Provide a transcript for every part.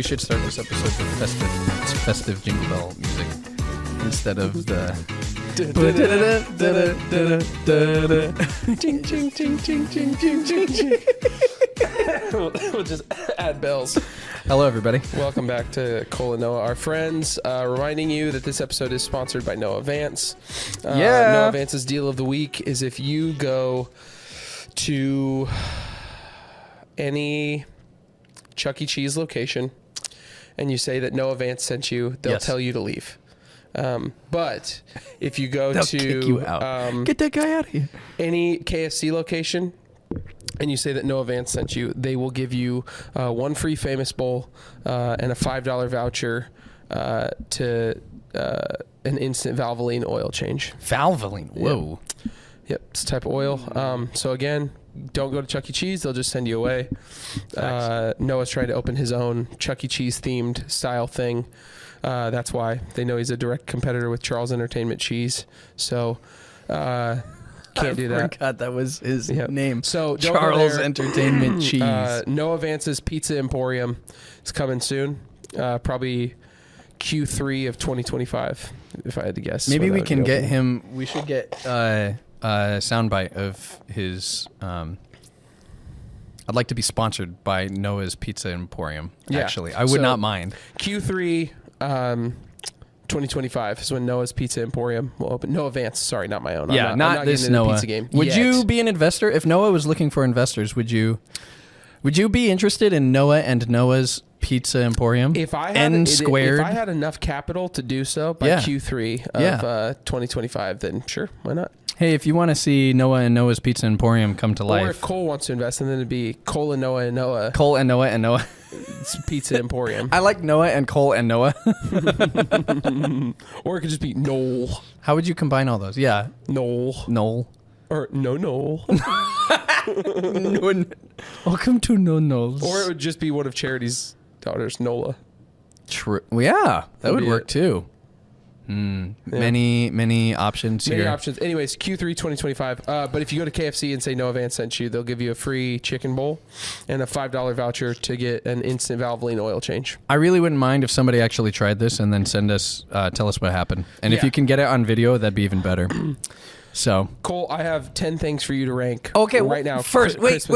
We should start this episode with festive jingle bell music instead of the ching ching ching ching ching ching ching ching. We'll just add bells. Hello, everybody. Welcome back to Cole and Noah, our friends. Reminding you that this episode is sponsored by Noah Vance. Noah Vance's deal of the week is if you go to any Chuck E. Cheese location and you say that Noah Vance sent you, they'll tell you to leave. But if you go They'll to kick you out. Get that guy out of here. Any KFC location and you say that Noah Vance sent you, they will give you one free Famous Bowl and a $5 voucher to an instant Valvoline oil change. Valvoline? Whoa. Yep, it's a type of oil. So again, don't go to Chuck E. Cheese. They'll just send you away. Noah's trying to open his own Chuck E. Cheese themed style thing. That's why they know he's a direct competitor with Charles Entertainment Cheese. So can't do that. I forgot that was his name. So Charles Entertainment Cheese. Noah Vance's Pizza Emporium is coming soon. Probably Q3 of 2025, if I had to guess. Maybe we can get him. We should get a soundbite of his. I'd like to be sponsored by Noah's Pizza Emporium. Actually, I would not mind. Q3 2025 is when Noah's Pizza Emporium will open. Noah Vance, sorry, not my own. Yeah, I'm not this getting into Noah. Pizza game Would yet. you be an investor if Noah was looking for investors? Would you be interested in Noah and Noah's Pizza Emporium? If I had enough capital to do so by Q3 of 2025, then sure, why not? Hey, if you want to see Noah and Noah's Pizza Emporium come to life. Or if Cole wants to invest, and then it'd be Cole and Noah and Noah. Cole and Noah and Noah. It's Pizza Emporium. I like Noah and Cole and Noah. Or it could just be Noel. How would you combine all those? Yeah. Noel. Or Noel. Welcome to No Noels. Or it would just be one of Charity's daughters, Nola. True. Yeah, that would work too. Many options here. Many options. Anyways, Q3 2025. But if you go to KFC and say Noah Vance sent you, they'll give you a free chicken bowl and a $5 voucher to get an instant Valvoline oil change. I really wouldn't mind if somebody actually tried this and then tell us what happened. And if you can get it on video, that'd be even better. So, Cole, I have 10 things for you to rank. Okay, right now. First, wait.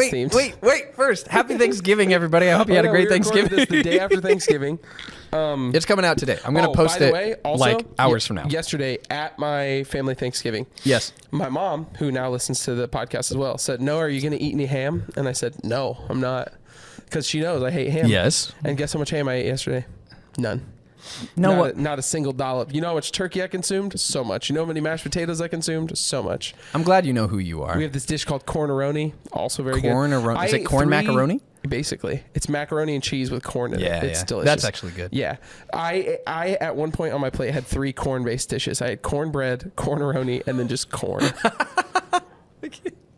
First, happy Thanksgiving, everybody. I hope you had a great Thanksgiving. This the day after Thanksgiving. It's coming out today. I'm going to post it like hours from now. Yesterday at my family Thanksgiving. Yes. My mom, who now listens to the podcast as well, said, "No, are you going to eat any ham?" And I said, "No, I'm not," because she knows I hate ham. Yes. And guess how much ham I ate yesterday? None. Not a single dollop. You know how much turkey I consumed? So much. You know how many mashed potatoes I consumed? So much. I'm glad you know who you are. We have this dish called cornaroni, also very good. Cornaroni. Is it corn macaroni? Basically. It's macaroni and cheese with corn in it. It's delicious. That's actually good. Yeah. I at one point on my plate had 3 corn-based dishes. I had cornbread, cornaroni, and then just corn.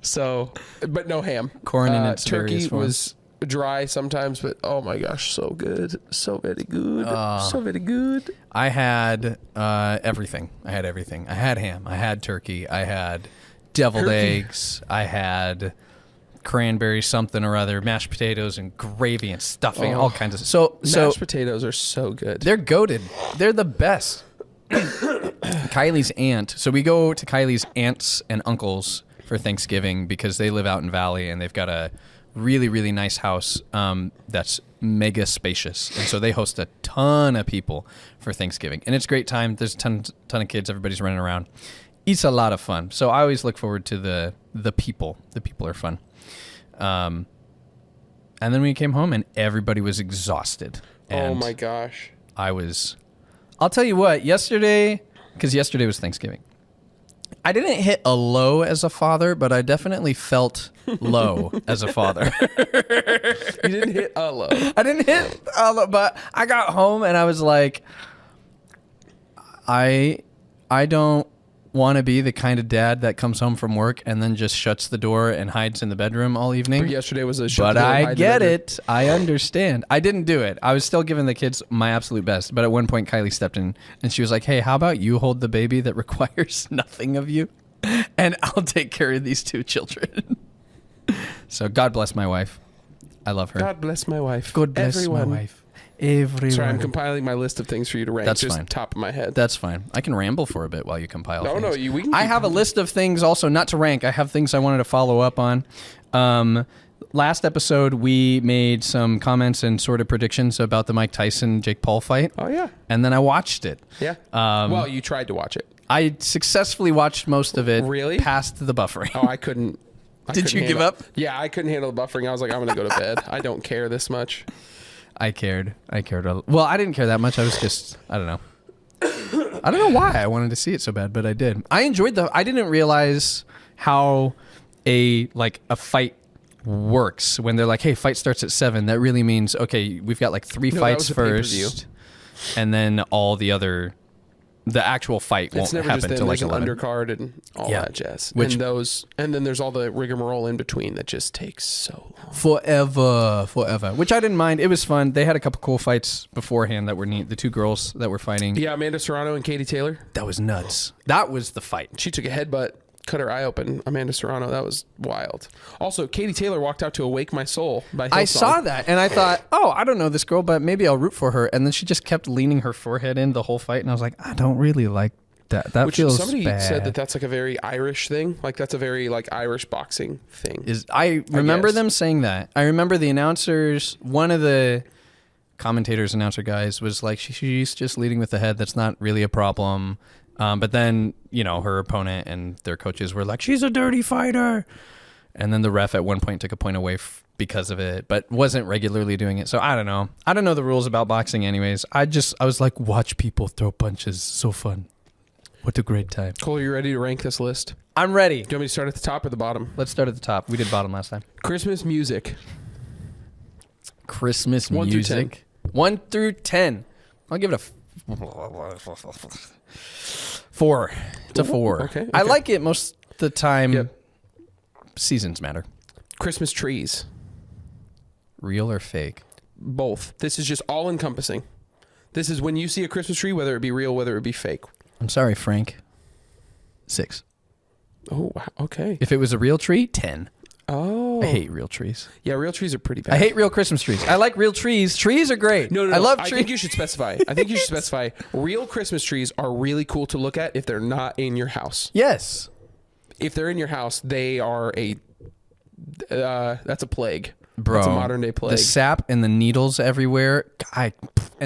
So, but no ham. Corn in its turkey various forms. was dry sometimes, but oh my gosh, so good. So very good. So very good. I had everything. I had ham. I had turkey. I had deviled eggs. I had cranberry something or other, mashed potatoes and gravy and stuffing, all kinds of stuff. So mashed potatoes are so good. They're goated. They're the best. Kylie's aunt. So we go to Kylie's aunts and uncles for Thanksgiving because they live out in Valley and they've got a really, really nice house that's mega spacious. And so they host a ton of people for Thanksgiving. And it's a great time. There's a ton of kids. Everybody's running around. It's a lot of fun. So I always look forward to the people. The people are fun. And then we came home and everybody was exhausted. And oh my gosh. I'll tell you what, because yesterday was Thanksgiving. I didn't hit a low as a father, but I definitely felt low as a father. You didn't hit a low. I didn't hit a low, but I got home and I was like, I don't want to be the kind of dad that comes home from work and then just shuts the door and hides in the bedroom all evening. But yesterday was a But I get it. I understand. I didn't do it. I was still giving the kids my absolute best. But at one point, Kylie stepped in and she was like, "Hey, how about you hold the baby that requires nothing of you? And I'll take care of these 2 children." So God bless my wife. I love her. God bless my wife. God bless Everyone. my wife. Everyone. Sorry, I'm compiling my list of things for you to rank. That's just fine. Top of my head. That's fine. I can ramble for a bit while you compile things. No, we can I have a list of things also, not to rank. I have things I wanted to follow up on. Last episode, we made some comments and sort of predictions about the Mike Tyson-Jake Paul fight. Oh, yeah. And then I watched it. Yeah. Well, you tried to watch it. I successfully watched most of it. Really? Past the buffering. Oh, I couldn't. Did you give up? Yeah, I couldn't handle the buffering. I was like, I'm going to go to bed. I don't care this much. I cared. Well, I didn't care that much. I was just, I don't know. I don't know why I wanted to see it so bad, but I did. I enjoyed I didn't realize how a fight works when they're like, hey, fight starts at 7. That really means, okay, we've got like 3 fights first, and then all the actual fight won't happen until like an 11. undercard and all that jazz. And then there's all the rigmarole in between that just takes so long. Forever. Which I didn't mind. It was fun. They had a couple cool fights beforehand that were neat. The 2 girls that were fighting. Yeah, Amanda Serrano and Katie Taylor. That was nuts. That was the fight. She took a headbutt, cut her eye open. Amanda Serrano, that was wild. Also, Katie Taylor walked out to Awake My Soul by Hillsong. I saw that, and I thought, oh, I don't know this girl, but maybe I'll root for her. And then she just kept leaning her forehead in the whole fight, and I was like, I don't really like that. That feels somebody bad. said that's like a very Irish thing. Like that's a very like Irish boxing thing. I remember them saying that. I remember the announcers, one of the commentators, announcer guys was like, she's just leading with the head. That's not really a problem. But then, her opponent and their coaches were like, she's a dirty fighter. And then the ref at one point took a point away because of it, but wasn't regularly doing it. So I don't know. I don't know the rules about boxing anyways. I was like, watch people throw punches. So fun. What a great time. Cole, are you ready to rank this list? I'm ready. Do you want me to start at the top or the bottom? Let's start at the top. We did bottom last time. Christmas music. Christmas 1 music. 1 through 10. I'll give it a 4. It's a 4. Okay. I like it most of the time. Yep. Seasons matter. Christmas trees. Real or fake? Both. This is just all encompassing. This is when you see a Christmas tree, whether it be real, whether it be fake. I'm sorry, Frank. 6. Oh, wow. Okay. If it was a real tree, 10. Oh. I hate real trees. Yeah, real trees are pretty bad. I hate real Christmas trees. I like real trees. Trees are great. No. I love trees. I think you should specify. Real Christmas trees are really cool to look at if they're not in your house. Yes. If they're in your house, they are that's a plague. Bro, that's a modern day plague. The sap and the needles everywhere. And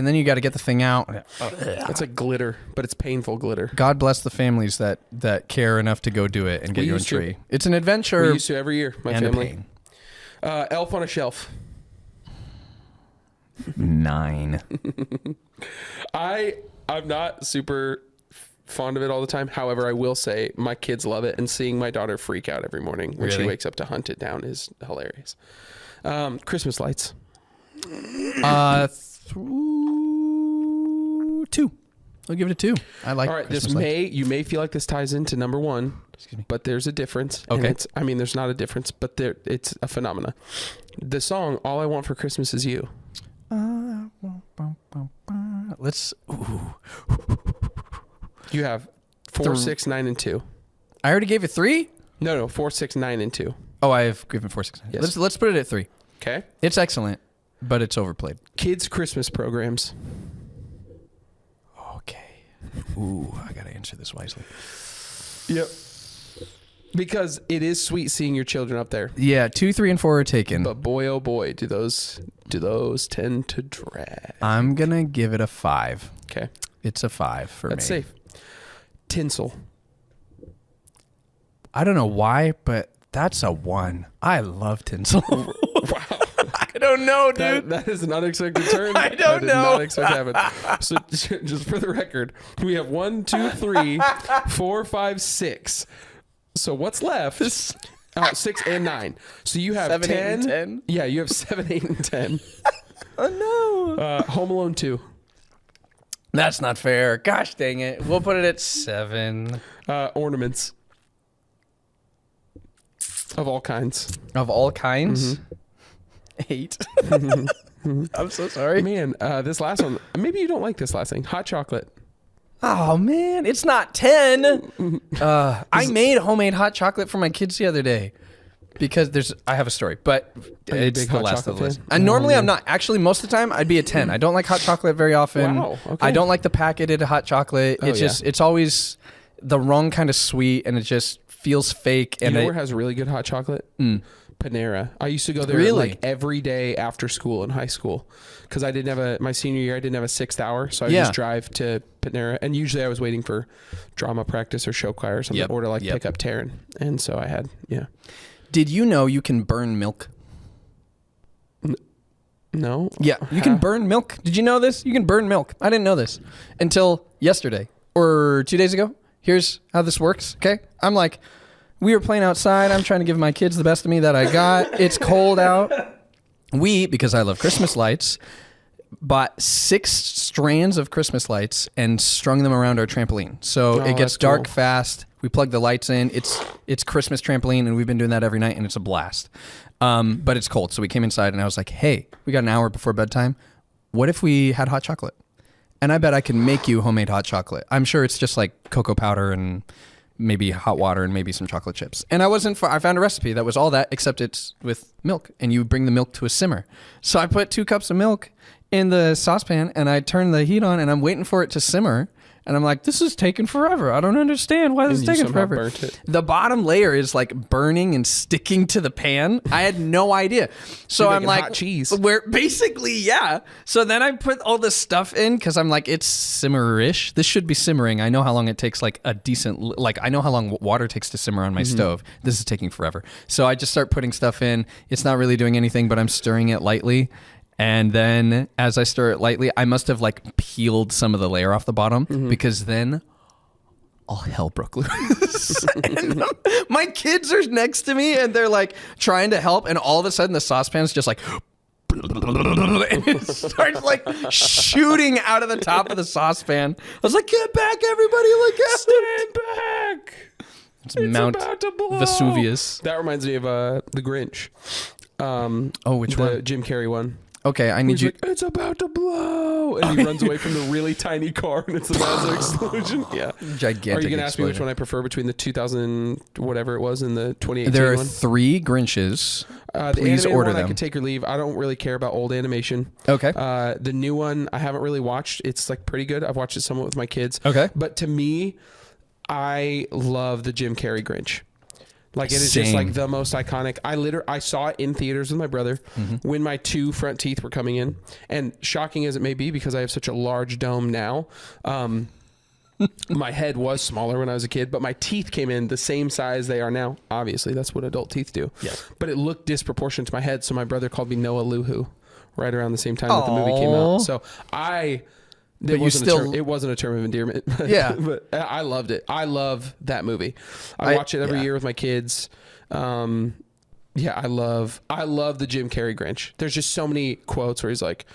then you got to get the thing out. That's like glitter, but it's painful glitter. God bless the families that care enough to go do it and get you a tree. It's an adventure. We used to every year, my and family. A pain. Elf on a Shelf. 9. I'm not super fond of it all the time. However, I will say my kids love it, and seeing my daughter freak out every morning when she wakes up to hunt it down is hilarious. Christmas lights. 2. I'll give it a 2. I like. All right, Christmas lights. you may feel like this ties into number 1. Excuse me. But there's a difference. Okay. And there's not a difference, but it's a phenomena. The song "All I Want for Christmas Is You." Let's. Ooh. You have 4, 6, 9, and 2. I already gave it 3. No, 4, 6, 9, and 2. Oh, I've given 4, 6, 9. Yes. Let's put it at 3. Okay. It's excellent, but it's overplayed. Kids' Christmas programs. Okay. Ooh, I gotta answer this wisely. Yep. Because it is sweet seeing your children up there. Yeah, 2, 3, and 4 are taken. But boy, oh boy, do those tend to drag. I'm gonna give it a 5. Okay. It's a 5 for That's me. safe. Tinsel. I don't know why, but that's a 1. I love tinsel. Wow. I don't know, dude. That is an unexpected turn. I don't know. I did not expect to happen. So just for the record, we have 1, 2, 3, 4, 5, 6. So what's left? 6 and 9. So you have 7, 10. 8, and 10? Yeah, you have 7, 8, and 10. Oh no. Home Alone 2. That's not fair. Gosh dang it. We'll put it at 7. Ornaments. Of all kinds. Of all kinds? 8. I'm so sorry. Man, this last one, maybe you don't like this last thing. Hot chocolate. Oh, man. It's not 10. I made homemade hot chocolate for my kids the other day. Because I have a story, but Are you a it's big the hot last of the chocolate list. fan? And normally I'm not. Actually, most of the time I'd be a 10. I don't like hot chocolate very often. Wow, okay. I don't like the packeted hot chocolate. Oh, It's always the wrong kind of sweet, and it just feels fake. And You know where has really good hot chocolate? Panera. I used to go there Really? like every day after school in high school because I didn't have my senior year. I didn't have a 6th hour, so I would just drive to Panera, and usually I was waiting for drama practice or show choir or something, or to like pick up Taryn, and so I had Did you know you can burn milk? No. Yeah, you can burn milk. Did you know this? You can burn milk. I didn't know this until yesterday or 2 days ago. Here's how this works. Okay, we were playing outside. I'm trying to give my kids the best of me that I got. It's cold out. Because I love Christmas lights, bought 6 strands of Christmas lights and strung them around our trampoline. So it gets dark fast. We plug the lights in. It's Christmas trampoline, and we've been doing that every night, and it's a blast. But it's cold, so we came inside, and I was like, hey, we got an hour before bedtime. What if we had hot chocolate? And I bet I can make you homemade hot chocolate. I'm sure it's just like cocoa powder and maybe hot water and maybe some chocolate chips. And I found a recipe that was all that, except it's with milk, and you bring the milk to a simmer. So I put 2 cups of milk in the saucepan, and I turn the heat on, and I'm waiting for it to simmer. And I'm like, this is taking forever. I don't understand why this is taking forever. Burnt it. The bottom layer is like burning and sticking to the pan. I had no idea. So I'm like, hot cheese. Where basically, yeah. So then I put all this stuff in because I'm like, it's simmer-ish. This should be simmering. I know how long it takes, like a decent, I know how long water takes to simmer on my stove. This is taking forever. So I just start putting stuff in. It's not really doing anything, but I'm stirring it lightly. And then as I stir it lightly, I must have peeled some of the layer off the bottom because then all hell broke loose. And my kids are next to me and they're trying to help. And all of a sudden the saucepan's just and it starts shooting out of the top of the saucepan. I was like, get back, everybody. Stand back. It's Mount about to blow. Vesuvius. That reminds me of The Grinch. Which the one? Jim Carrey one. Okay, I need He's you. like, it's about to blow, and he runs away from the really tiny car, and it's a massive explosion. Yeah, Gigantic. Are you gonna ask me explosion. which one I prefer between the 2000 whatever it was and the 2018 There are one? 3 Grinches. The Please animated order one them. I can take or leave. I don't really care about old animation. Okay. The new one I haven't really watched. It's pretty good. I've watched it somewhat with my kids. Okay. But to me, I love the Jim Carrey Grinch. It is Same. just the most iconic. I saw it in theaters with my brother when my 2 front teeth were coming in. And shocking as it may be, because I have such a large dome now, my head was smaller when I was a kid, but my teeth came in the same size they are now. Obviously, that's what adult teeth do. Yeah. But it looked disproportionate to my head, so my brother called me Noah Luhu right around the same time that the movie came out. So it wasn't a term of endearment. Yeah. But I loved it. I love that movie. I watch it every year with my kids. I love the Jim Carrey Grinch. There's just so many quotes where he's like,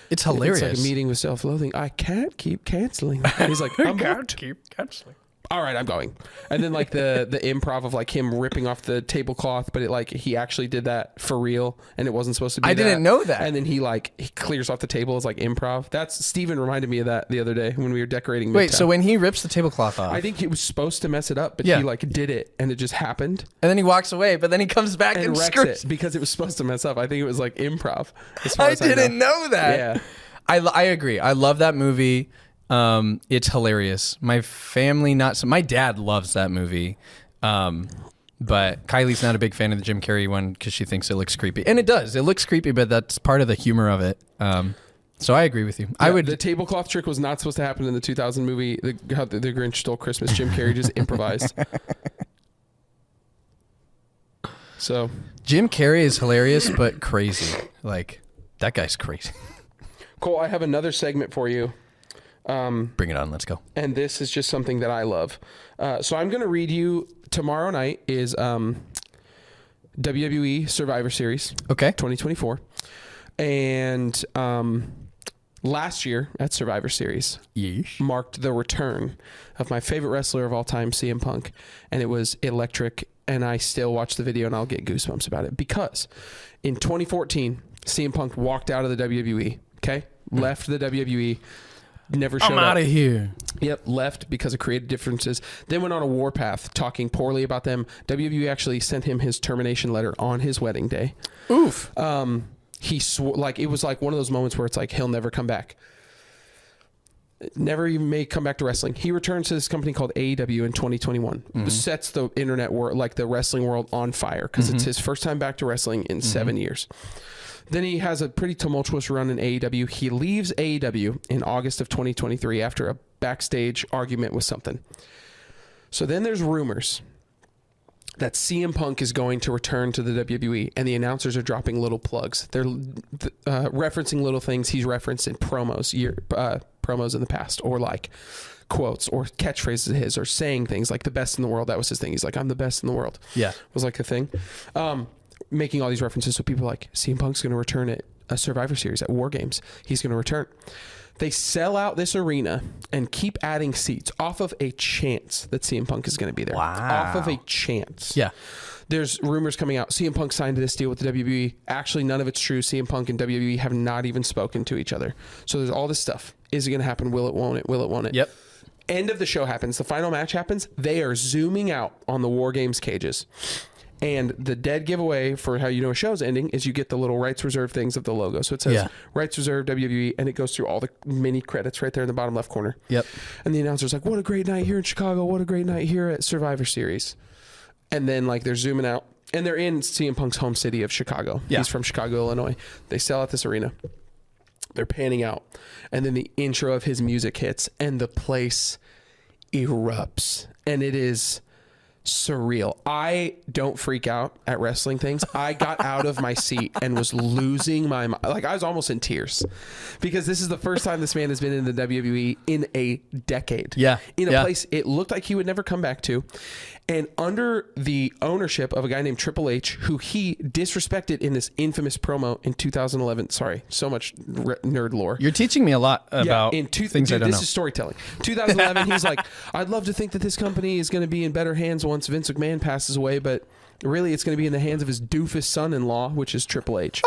it's hilarious. It's like a meeting with self-loathing. I can't keep canceling. He's like, I can't keep canceling. All right, I'm going. And then the improv of him ripping off the tablecloth, but he actually did that for real, and it wasn't supposed to be. I didn't know that. And then he clears off the table as improv. That's Steven reminded me of that the other day when we were decorating. Wait, Midtown. so when he rips the tablecloth off, I think he was supposed to mess it up, but Yeah. he did it, and it just happened. and then he walks away, but then he comes back and wrecks screws. it because it was supposed to mess up. I think it was improv. As far I as didn't know that. Yeah. I agree. I love that movie. It's hilarious. My family, my dad loves that movie. But Kylie's not a big fan of the Jim Carrey one because she thinks it looks creepy. And it does. It looks creepy, but that's part of the humor of it. So I agree with you. Yeah, the tablecloth trick was not supposed to happen in the 2000 movie, how the Grinch Stole Christmas. Jim Carrey just improvised. So Jim Carrey is hilarious, but crazy. That guy's crazy. Cole, I have another segment for you. Bring it on. Let's go. And this is just something that I love. So I'm going to read you. Tomorrow night is WWE Survivor Series. Okay. 2024. And last year at Survivor Series marked the return of my favorite wrestler of all time, CM Punk. And it was electric. And I still watch the video and I'll get goosebumps about it. Because in 2014, CM Punk walked out of the WWE. Okay? Left the WWE. never showed I'm up. out of here. Yep, left because of creative differences. Then went on a warpath, talking poorly about them. WWE actually sent him his termination letter on his wedding day. Oof. He swore, like, it was like one of those moments where it's like he'll never come back. Never even may come back to wrestling. He returns to this company called AEW in 2021. Sets the internet world, like the wrestling world, on fire because it's his first time back to wrestling in 7 years. Then he has a pretty tumultuous run in AEW. He leaves AEW in August of 2023 after a backstage argument with something. So then there's rumors that CM Punk is going to return to the WWE, and the announcers are dropping little plugs. They're referencing little things he's referenced in promos in the past, or like quotes or catchphrases of his, or saying things like the best in the world. That was his thing. He's like, I'm the best in the world. Yeah. Was like a thing. Making all these references. So people are like, CM Punk's going to return at a Survivor Series at War Games. He's going to return. They sell out this arena and keep adding seats off of a chance that CM Punk is going to be there. Wow. Off of a chance. Yeah. There's rumors coming out. CM Punk signed this deal with the WWE. Actually, none of it's true. CM Punk and WWE have not even spoken to each other. So there's all this stuff. Is it going to happen? Will it, won't it? Will it, won't it? Yep. End of the show happens. The final match happens. They are zooming out on the War Games cages. And the dead giveaway for how you know a show's ending is you get the little rights reserved things of the logo. So it says rights reserved WWE, and it goes through all the mini credits right there in the bottom left corner. Yep. And the announcer's like, what a great night here in Chicago. What a great night here at Survivor Series. And then like they're zooming out, and they're in CM Punk's home city of Chicago. Yeah. He's from Chicago, Illinois. They sell out this arena. They're panning out. And then the intro of his music hits, and the place erupts. And it is surreal. I don't freak out at wrestling things. I got out of my seat and was losing my mind. Like, I was almost in tears because this is the first time this man has been in the WWE in a decade. Yeah. In a place it looked like he would never come back to. And under the ownership of a guy named Triple H, who he disrespected in this infamous promo in 2011. Sorry, so much nerd lore. You're teaching me a lot about things I don't know. This is storytelling. 2011, he's like, I'd love to think that this company is going to be in better hands once Vince McMahon passes away, but really it's going to be in the hands of his doofus son-in-law, which is Triple H.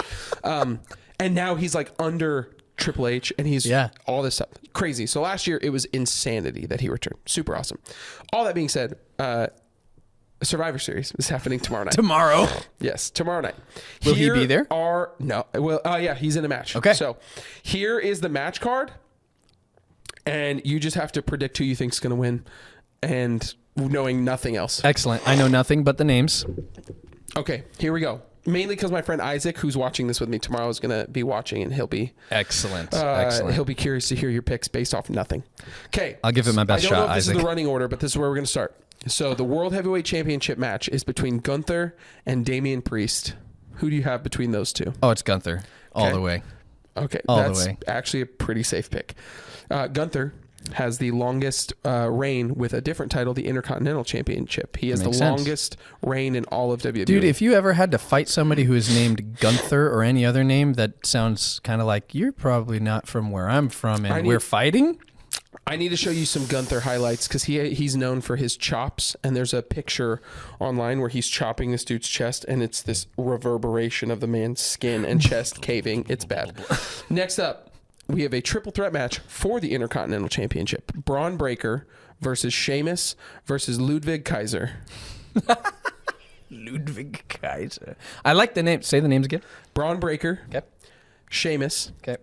And now he's like under Triple H, and he's all this stuff. Crazy. So last year, it was insanity that he returned. Super awesome. All that being said, Survivor Series is happening tomorrow night. Tomorrow? Yes, tomorrow night. Will he be there? Yeah, he's in a match. Okay. So here is the match card, and you just have to predict who you think is going to win, and knowing nothing else. Excellent. I know nothing but the names. Okay, here we go. Mainly because my friend Isaac, who's watching this with me tomorrow, is going to be watching, and he'll be excellent. He'll be curious to hear your picks based off nothing. Okay, I'll give it my best shot. I don't know if Isaac. this is the running order, but this is where we're going to start. So the World Heavyweight Championship match is between Gunther and Damian Priest. Who do you have between those two? Oh, it's Gunther all the way. Okay, all that's the way. Actually a pretty safe pick. Gunther has the longest reign with a different title, the Intercontinental Championship. He has the longest reign in all of WWE. Dude, if you ever had to fight somebody who is named Gunther or any other name that sounds kind of like you're probably not from where I'm from and we're fighting. I need to show you some Gunther highlights because he's known for his chops, and there's a picture online where he's chopping this dude's chest, and it's this reverberation of the man's skin and chest caving. It's bad. Next up, we have a triple threat match for the Intercontinental Championship. Braun Breaker versus Sheamus versus Ludwig Kaiser. Ludwig Kaiser. I like the name. Say the names again. Braun Breaker. Okay. Sheamus. Okay.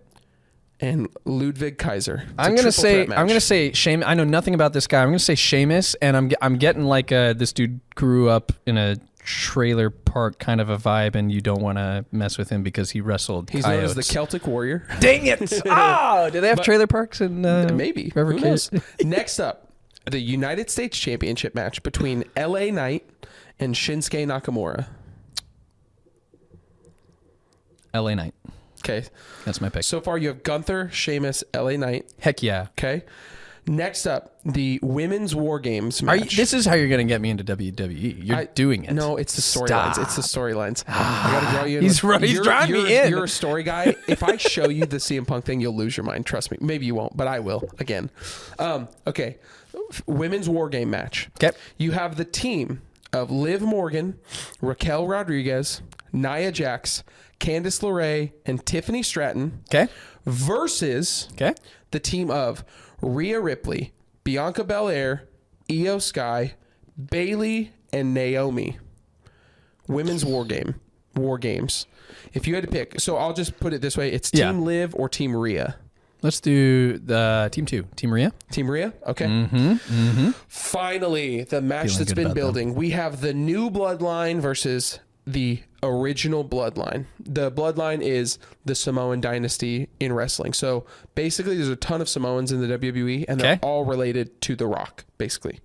And Ludwig Kaiser. I'm gonna say Sheamus. I know nothing about this guy. I'm gonna say Sheamus, and I'm getting like this dude grew up in a trailer park kind of a vibe, and you don't want to mess with him because he wrestled. He's coyotes. known as the Celtic Warrior. Dang it! Do they have trailer parks in maybe? Who knows? Next up, the United States Championship match between LA Knight and Shinsuke Nakamura. LA Knight. Okay. That's my pick. So far, you have Gunther, Sheamus, LA Knight. Heck yeah. Okay. Next up, the Women's War Games match. This is how you're going to get me into WWE. You're doing it. No, it's the storylines. It's the storylines. I got to draw you in. He's drawing me in. You're a story guy. If I show you the CM Punk thing, you'll lose your mind. Trust me. Maybe you won't, but I will again. Okay. Women's War Game match. Okay. You have the team of Liv Morgan, Raquel Rodriguez, Nia Jax, Candice LeRae, and Tiffany Stratton. Okay. Versus the team of Rhea Ripley, Bianca Belair, Io Sky, Bailey, and Naomi. Women's War Games. If you had to pick, so I'll just put it this way: it's Team Liv or Team Rhea. Let's do the Team 2. Team Rhea? Team Rhea? Okay. Finally, the match Feeling that's good been about building. We have the new Bloodline versus the original Bloodline. The Bloodline is the Samoan dynasty in wrestling. So basically, there's a ton of Samoans in the WWE, and they're all related to The Rock, basically.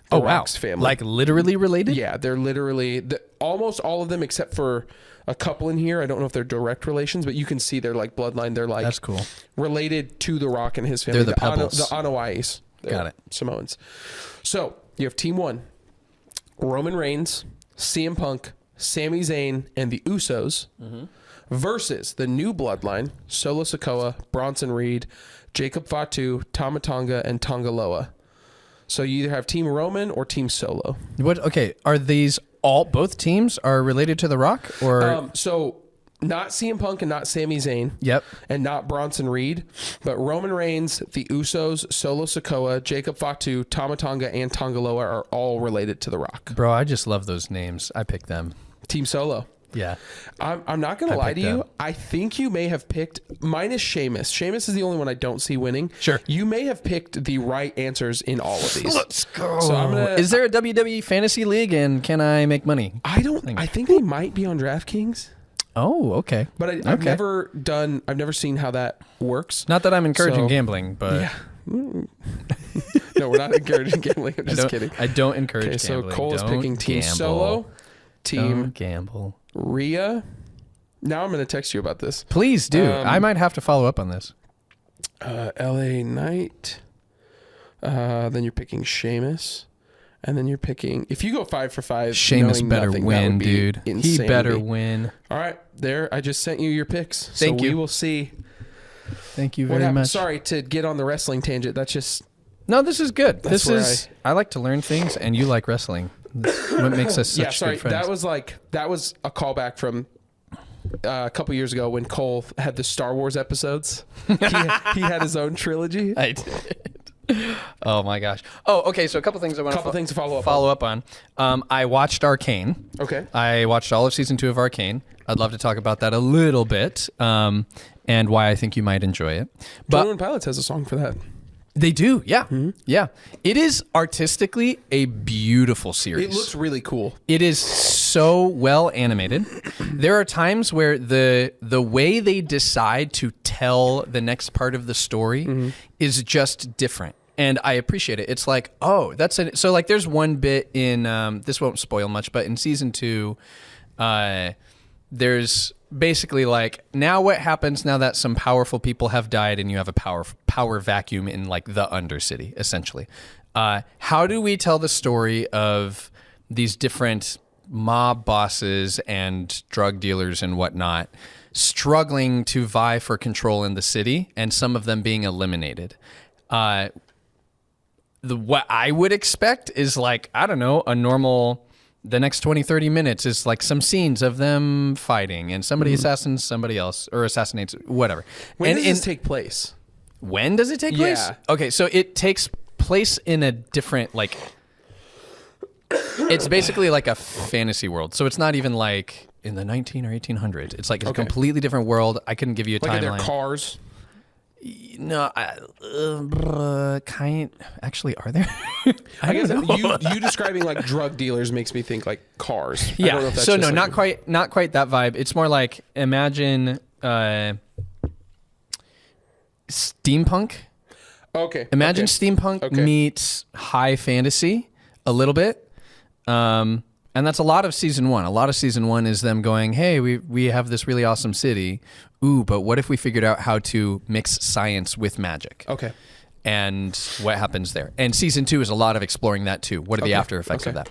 The Rock's family. Like literally related? Yeah, they're literally, almost all of them except for a couple in here. I don't know if they're direct relations, but you can see they're like bloodline. They're like, that's cool, related to The Rock and his family. They're the Pebbles. The Anawais. Got it. Samoans. So you have Team 1, Roman Reigns, CM Punk, Sami Zayn, and the Usos versus the new Bloodline, Solo Sikoa, Bronson Reed, Jacob Fatu, Tama Tonga, and Tonga Loa. So you either have Team Roman or Team Solo. What? Okay, are these both teams are related to The Rock, or so not CM Punk and not Sami Zayn. Yep. And not Bronson Reed, but Roman Reigns, the Usos, Solo Sikoa, Jacob Fatu, Tama Tonga, and Tonga Loa are all related to The Rock. Bro, I just love those names. I picked them. Team Solo. Yeah. I'm not going to lie to you. I think you may have picked, minus Sheamus. Sheamus is the only one I don't see winning. Sure. You may have picked the right answers in all of these. Let's go. So I'm gonna, is there a WWE Fantasy League, and can I make money? I think they might be on DraftKings. Oh, okay. But I've never seen how that works. Not that I'm encouraging gambling, but... Yeah. No, we're not encouraging gambling. I'm just kidding. I don't encourage gambling. gambling. So Cole is picking Team Solo, Team Gamble. Rhea. Now I'm going to text you about this. Please do. I might have to follow up on this. LA Knight. Then you're picking Sheamus. And then you're picking... If you go 5 for 5... Sheamus better nothing, win, dude. Insanity. He better win. All right. There. I just sent you your picks. Thank you. We will see. Thank you very much. Sorry to get on the wrestling tangent. That's just... No, this is good. I like to learn things, and you like wrestling. That's what makes us such good friends. That was a callback from a couple years ago when Cole had the Star Wars episodes. He had his own trilogy. I did. Oh my gosh. Oh, okay. So a couple things I want to follow up on. I watched Arcane. Okay. I watched all of season 2 of Arcane. I'd love to talk about that a little bit, and why I think you might enjoy it. But 21 Pilots has a song for that. They do, yeah. Yeah. It is artistically a beautiful series. It looks really cool. It is so well animated. There are times where the way they decide to tell the next part of the story is just different. And I appreciate it. It's like, oh, that's it. So like there's one bit in, this won't spoil much, but in season 2, there's basically like, now what happens now that some powerful people have died and you have a power vacuum in like the Undercity, essentially. How do we tell the story of these different mob bosses and drug dealers and whatnot struggling to vie for control in the city, and some of them being eliminated? What I would expect is like, I don't know, the next 20, 30 minutes is like some scenes of them fighting and somebody assassins somebody else or assassinates, whatever. When does this take place? When does it take place? Yeah. Okay, so it takes place in a different, like, it's basically like a fantasy world. So it's not even like in the 19 or 1800s. It's like a completely different world. I couldn't give you a timeline. Like are there cars? No, actually, are there? I guess you describing like drug dealers makes me think like cars. Yeah. I don't know if that's so just no, like not quite that vibe. It's more like imagine steampunk. Okay. Imagine steampunk meets high fantasy a little bit. And that's a lot of season 1. A lot of season 1 is them going, hey, we have this really awesome city. Ooh, but what if we figured out how to mix science with magic? Okay. And what happens there? And season 2 is a lot of exploring that too. What are the after effects of that?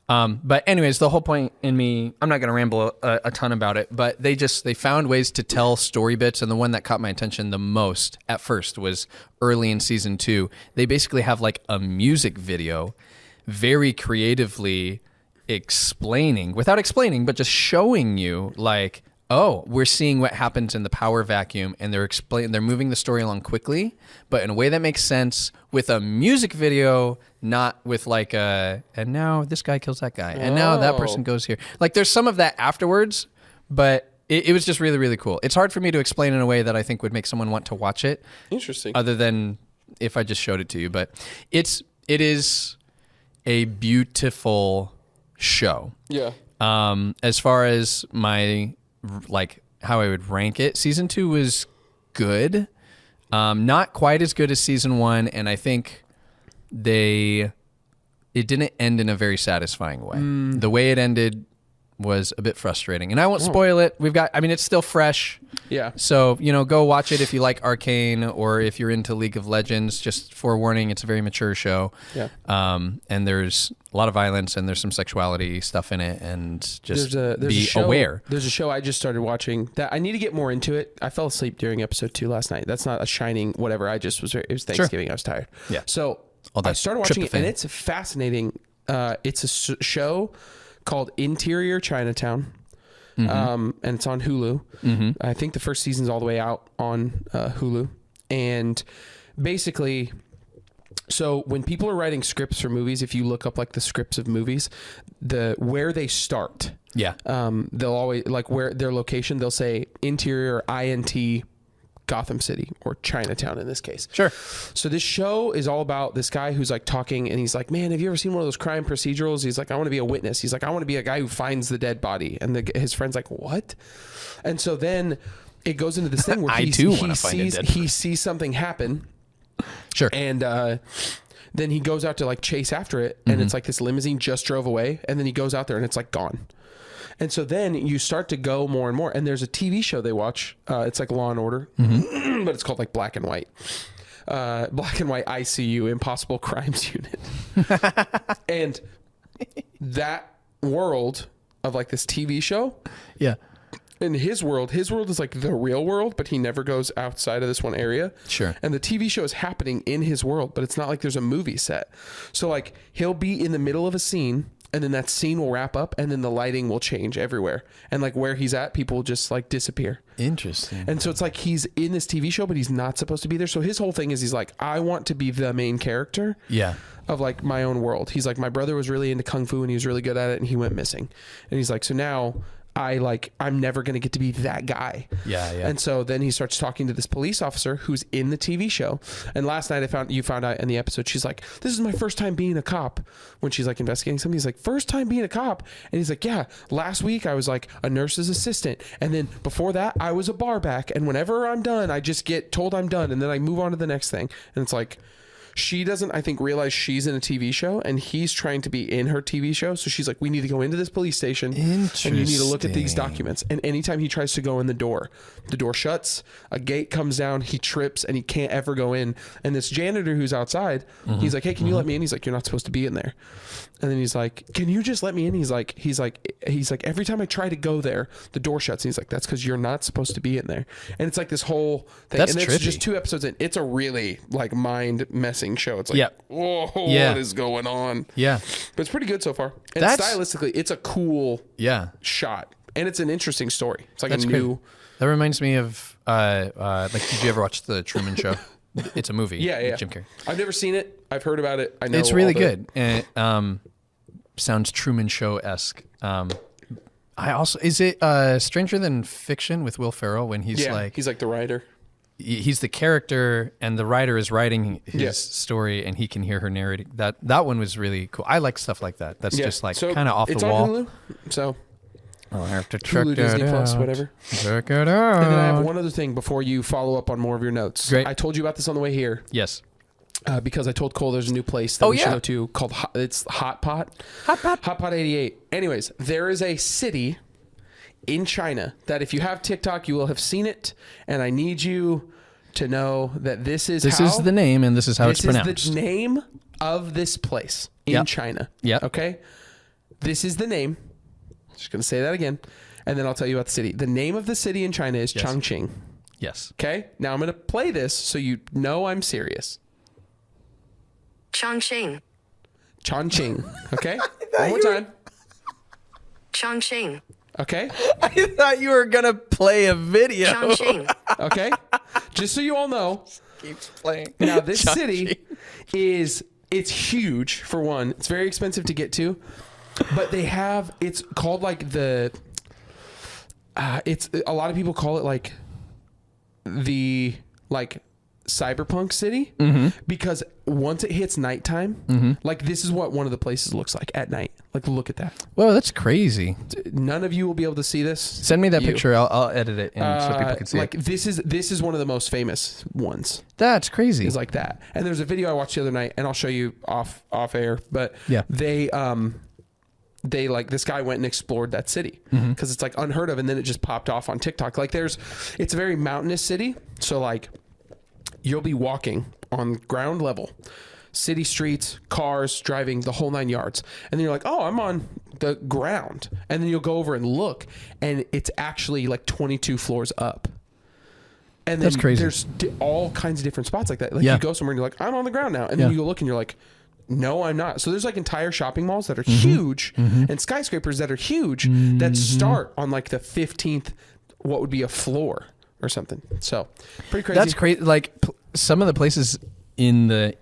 But anyways, the whole point in me, I'm not going to ramble a ton about it, but they found ways to tell story bits. And the one that caught my attention the most at first was early in season 2. They basically have like a music video very creatively explaining, without explaining, but just showing you like, oh, we're seeing what happens in the power vacuum, and they're moving the story along quickly, but in a way that makes sense with a music video, not with like and now this guy kills that guy, and now that person goes here. Like there's some of that afterwards, but it was just really, really cool. It's hard for me to explain in a way that I think would make someone want to watch it. Interesting. Other than if I just showed it to you, but it is a beautiful show. Yeah. As far as my like how I would rank it, season 2 was good. Not quite as good as season 1, and I think it didn't end in a very satisfying way. The way it ended was a bit frustrating, and I won't spoil it. It's still fresh. Yeah. So, go watch it if you like Arcane or if you're into League of Legends. Just forewarning, it's a very mature show. Yeah. And there's a lot of violence and there's some sexuality stuff in it, and just be show, aware. There's a show I just started watching that I need to get more into it. I fell asleep during episode 2 last night. That's not a shining whatever. It was Thanksgiving. Sure. I was tired. Yeah. So I started watching it, and it's fascinating. It's a show called Interior Chinatown. And it's on Hulu. I think the first season's all the way out on Hulu. And basically, so when people are writing scripts for movies, if you look up like the scripts of movies, where they start, they'll always like where their location. They'll say interior INT Gotham City or Chinatown in this case. Sure. So this show is all about this guy who's like talking, and he's like, man, have you ever seen one of those crime procedurals? He's like, I want to be a witness. He's like, I want to be a guy who finds the dead body. And his friend's like, what? And so then it goes into this thing where he sees something happen. Sure. And then he goes out to like chase after it, and it's like this limousine just drove away, and then he goes out there and it's like gone. And so then you start to go more and more. And there's a TV show they watch. It's like Law and Order, but it's called like Black and White. Black and White ICU, Impossible Crimes Unit. And that world of like this TV show. Yeah. In his world is like the real world, but he never goes outside of this one area. Sure. And the TV show is happening in his world, but it's not like there's a movie set. So like he'll be in the middle of a scene, and then that scene will wrap up, and then the lighting will change everywhere. And like where he's at, people will just like disappear. Interesting. And so it's like he's in this TV show, but he's not supposed to be there. So his whole thing is he's like, I want to be the main character of like my own world. He's like, my brother was really into Kung Fu and he was really good at it, and he went missing. And he's like, so now I'm never going to get to be that guy. Yeah. And so then he starts talking to this police officer who's in the TV show. And last night you found out in the episode, she's like, this is my first time being a cop. When she's like investigating something, he's like, first time being a cop. And he's like, yeah, last week I was like a nurse's assistant. And then before that I was a bar back. And whenever I'm done, I just get told I'm done. And then I move on to the next thing. And it's like, she doesn't, I think, realize she's in a TV show, and he's trying to be in her TV show. So she's like, we need to go into this police station, and you need to look at these documents. And anytime he tries to go in the door shuts, a gate comes down, he trips, and he can't ever go in. And this janitor who's outside, he's like, hey, can you let me in? He's like, you're not supposed to be in there. And then he's like, can you just let me in? He's like, every time I try to go there, the door shuts. And he's like, that's because you're not supposed to be in there. And it's like this whole thing. That's and trippy. it's just 2 episodes in. It's a really like mind messing show. It's like, whoa, what is going on? Yeah. But it's pretty good so far. And stylistically, it's a cool shot. And it's an interesting story. It's like new. That reminds me of, like, did you ever watch The Truman Show? It's a movie. Yeah. Jim Carrey. I've never seen it. I've heard about it. I know it's really good. And it sounds Truman Show-esque. Is it Stranger Than Fiction with Will Ferrell when he's he's like the writer. He's the character, and the writer is writing his story, and he can hear her narrating. That one was really cool. I like stuff like that. That's just like kind of off the wall. On Hulu, so I'll have to check Hulu, it Disney out. Plus, whatever. Check it out. And then I have one other thing before you follow up on more of your notes. Great. I told you about this on the way here. Yes. Because I told Cole there's a new place that we should go to called it's Hot Pot. Hot Pot 88. Anyways, there is a city in China that if you have TikTok, you will have seen it. And I need you to know that this is the name, and this is how it's pronounced. This is the name of this place in China. Yeah. Okay? This is the name. Just going to say that again. And then I'll tell you about the city. The name of the city in China is Chongqing. Yes. Okay? Now I'm going to play this so you know I'm serious. Chongqing. Chongqing. Okay? One more time. Chongqing. Okay. I thought you were gonna play a video. Chongqing. Okay. Just so you all know, Keeps playing. now this city it's huge for one. It's very expensive to get to, but it's called like it's a lot of people call it like the cyberpunk city because once it hits nighttime, like this is what one of the places looks like at night. Like, look at that. Whoa, that's crazy. None of you will be able to see this. Send me that picture. I'll edit it in so people can see like it. this is one of the most famous ones. That's crazy. Is like that. And there's a video I watched the other night, and I'll show you off air. But yeah, they like this guy went and explored that city because it's like unheard of, and then it just popped off on TikTok. Like it's a very mountainous city, so like you'll be walking on ground level, city streets, cars, driving the whole 9 yards, and then you're like, oh, I'm on the ground, and then you'll go over and look, and it's actually like 22 floors up. And then that's crazy. There's all kinds of different spots like that. Like you go somewhere and you're like, I'm on the ground now, and then you go look and you're like, no, I'm not. So there's like entire shopping malls that are huge and skyscrapers that are huge that start on like the 15th, what would be a floor or something. So pretty crazy. That's crazy. Like some of the places in the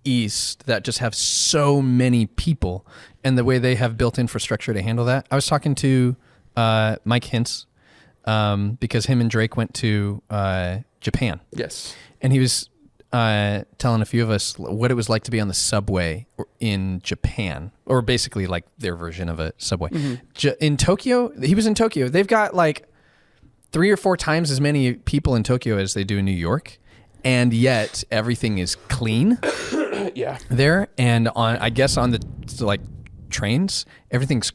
East that just have so many people and the way they have built infrastructure to handle that. I was talking to Mike Hintz because him and Drake went to Japan. Yes. And he was telling a few of us what it was like to be on the subway in Japan, or basically like their version of a subway. In Tokyo, he was in Tokyo. They've got like 3 or 4 times as many people in Tokyo as they do in New York, and yet everything is clean. Yeah. There, and I guess on the like trains, everything's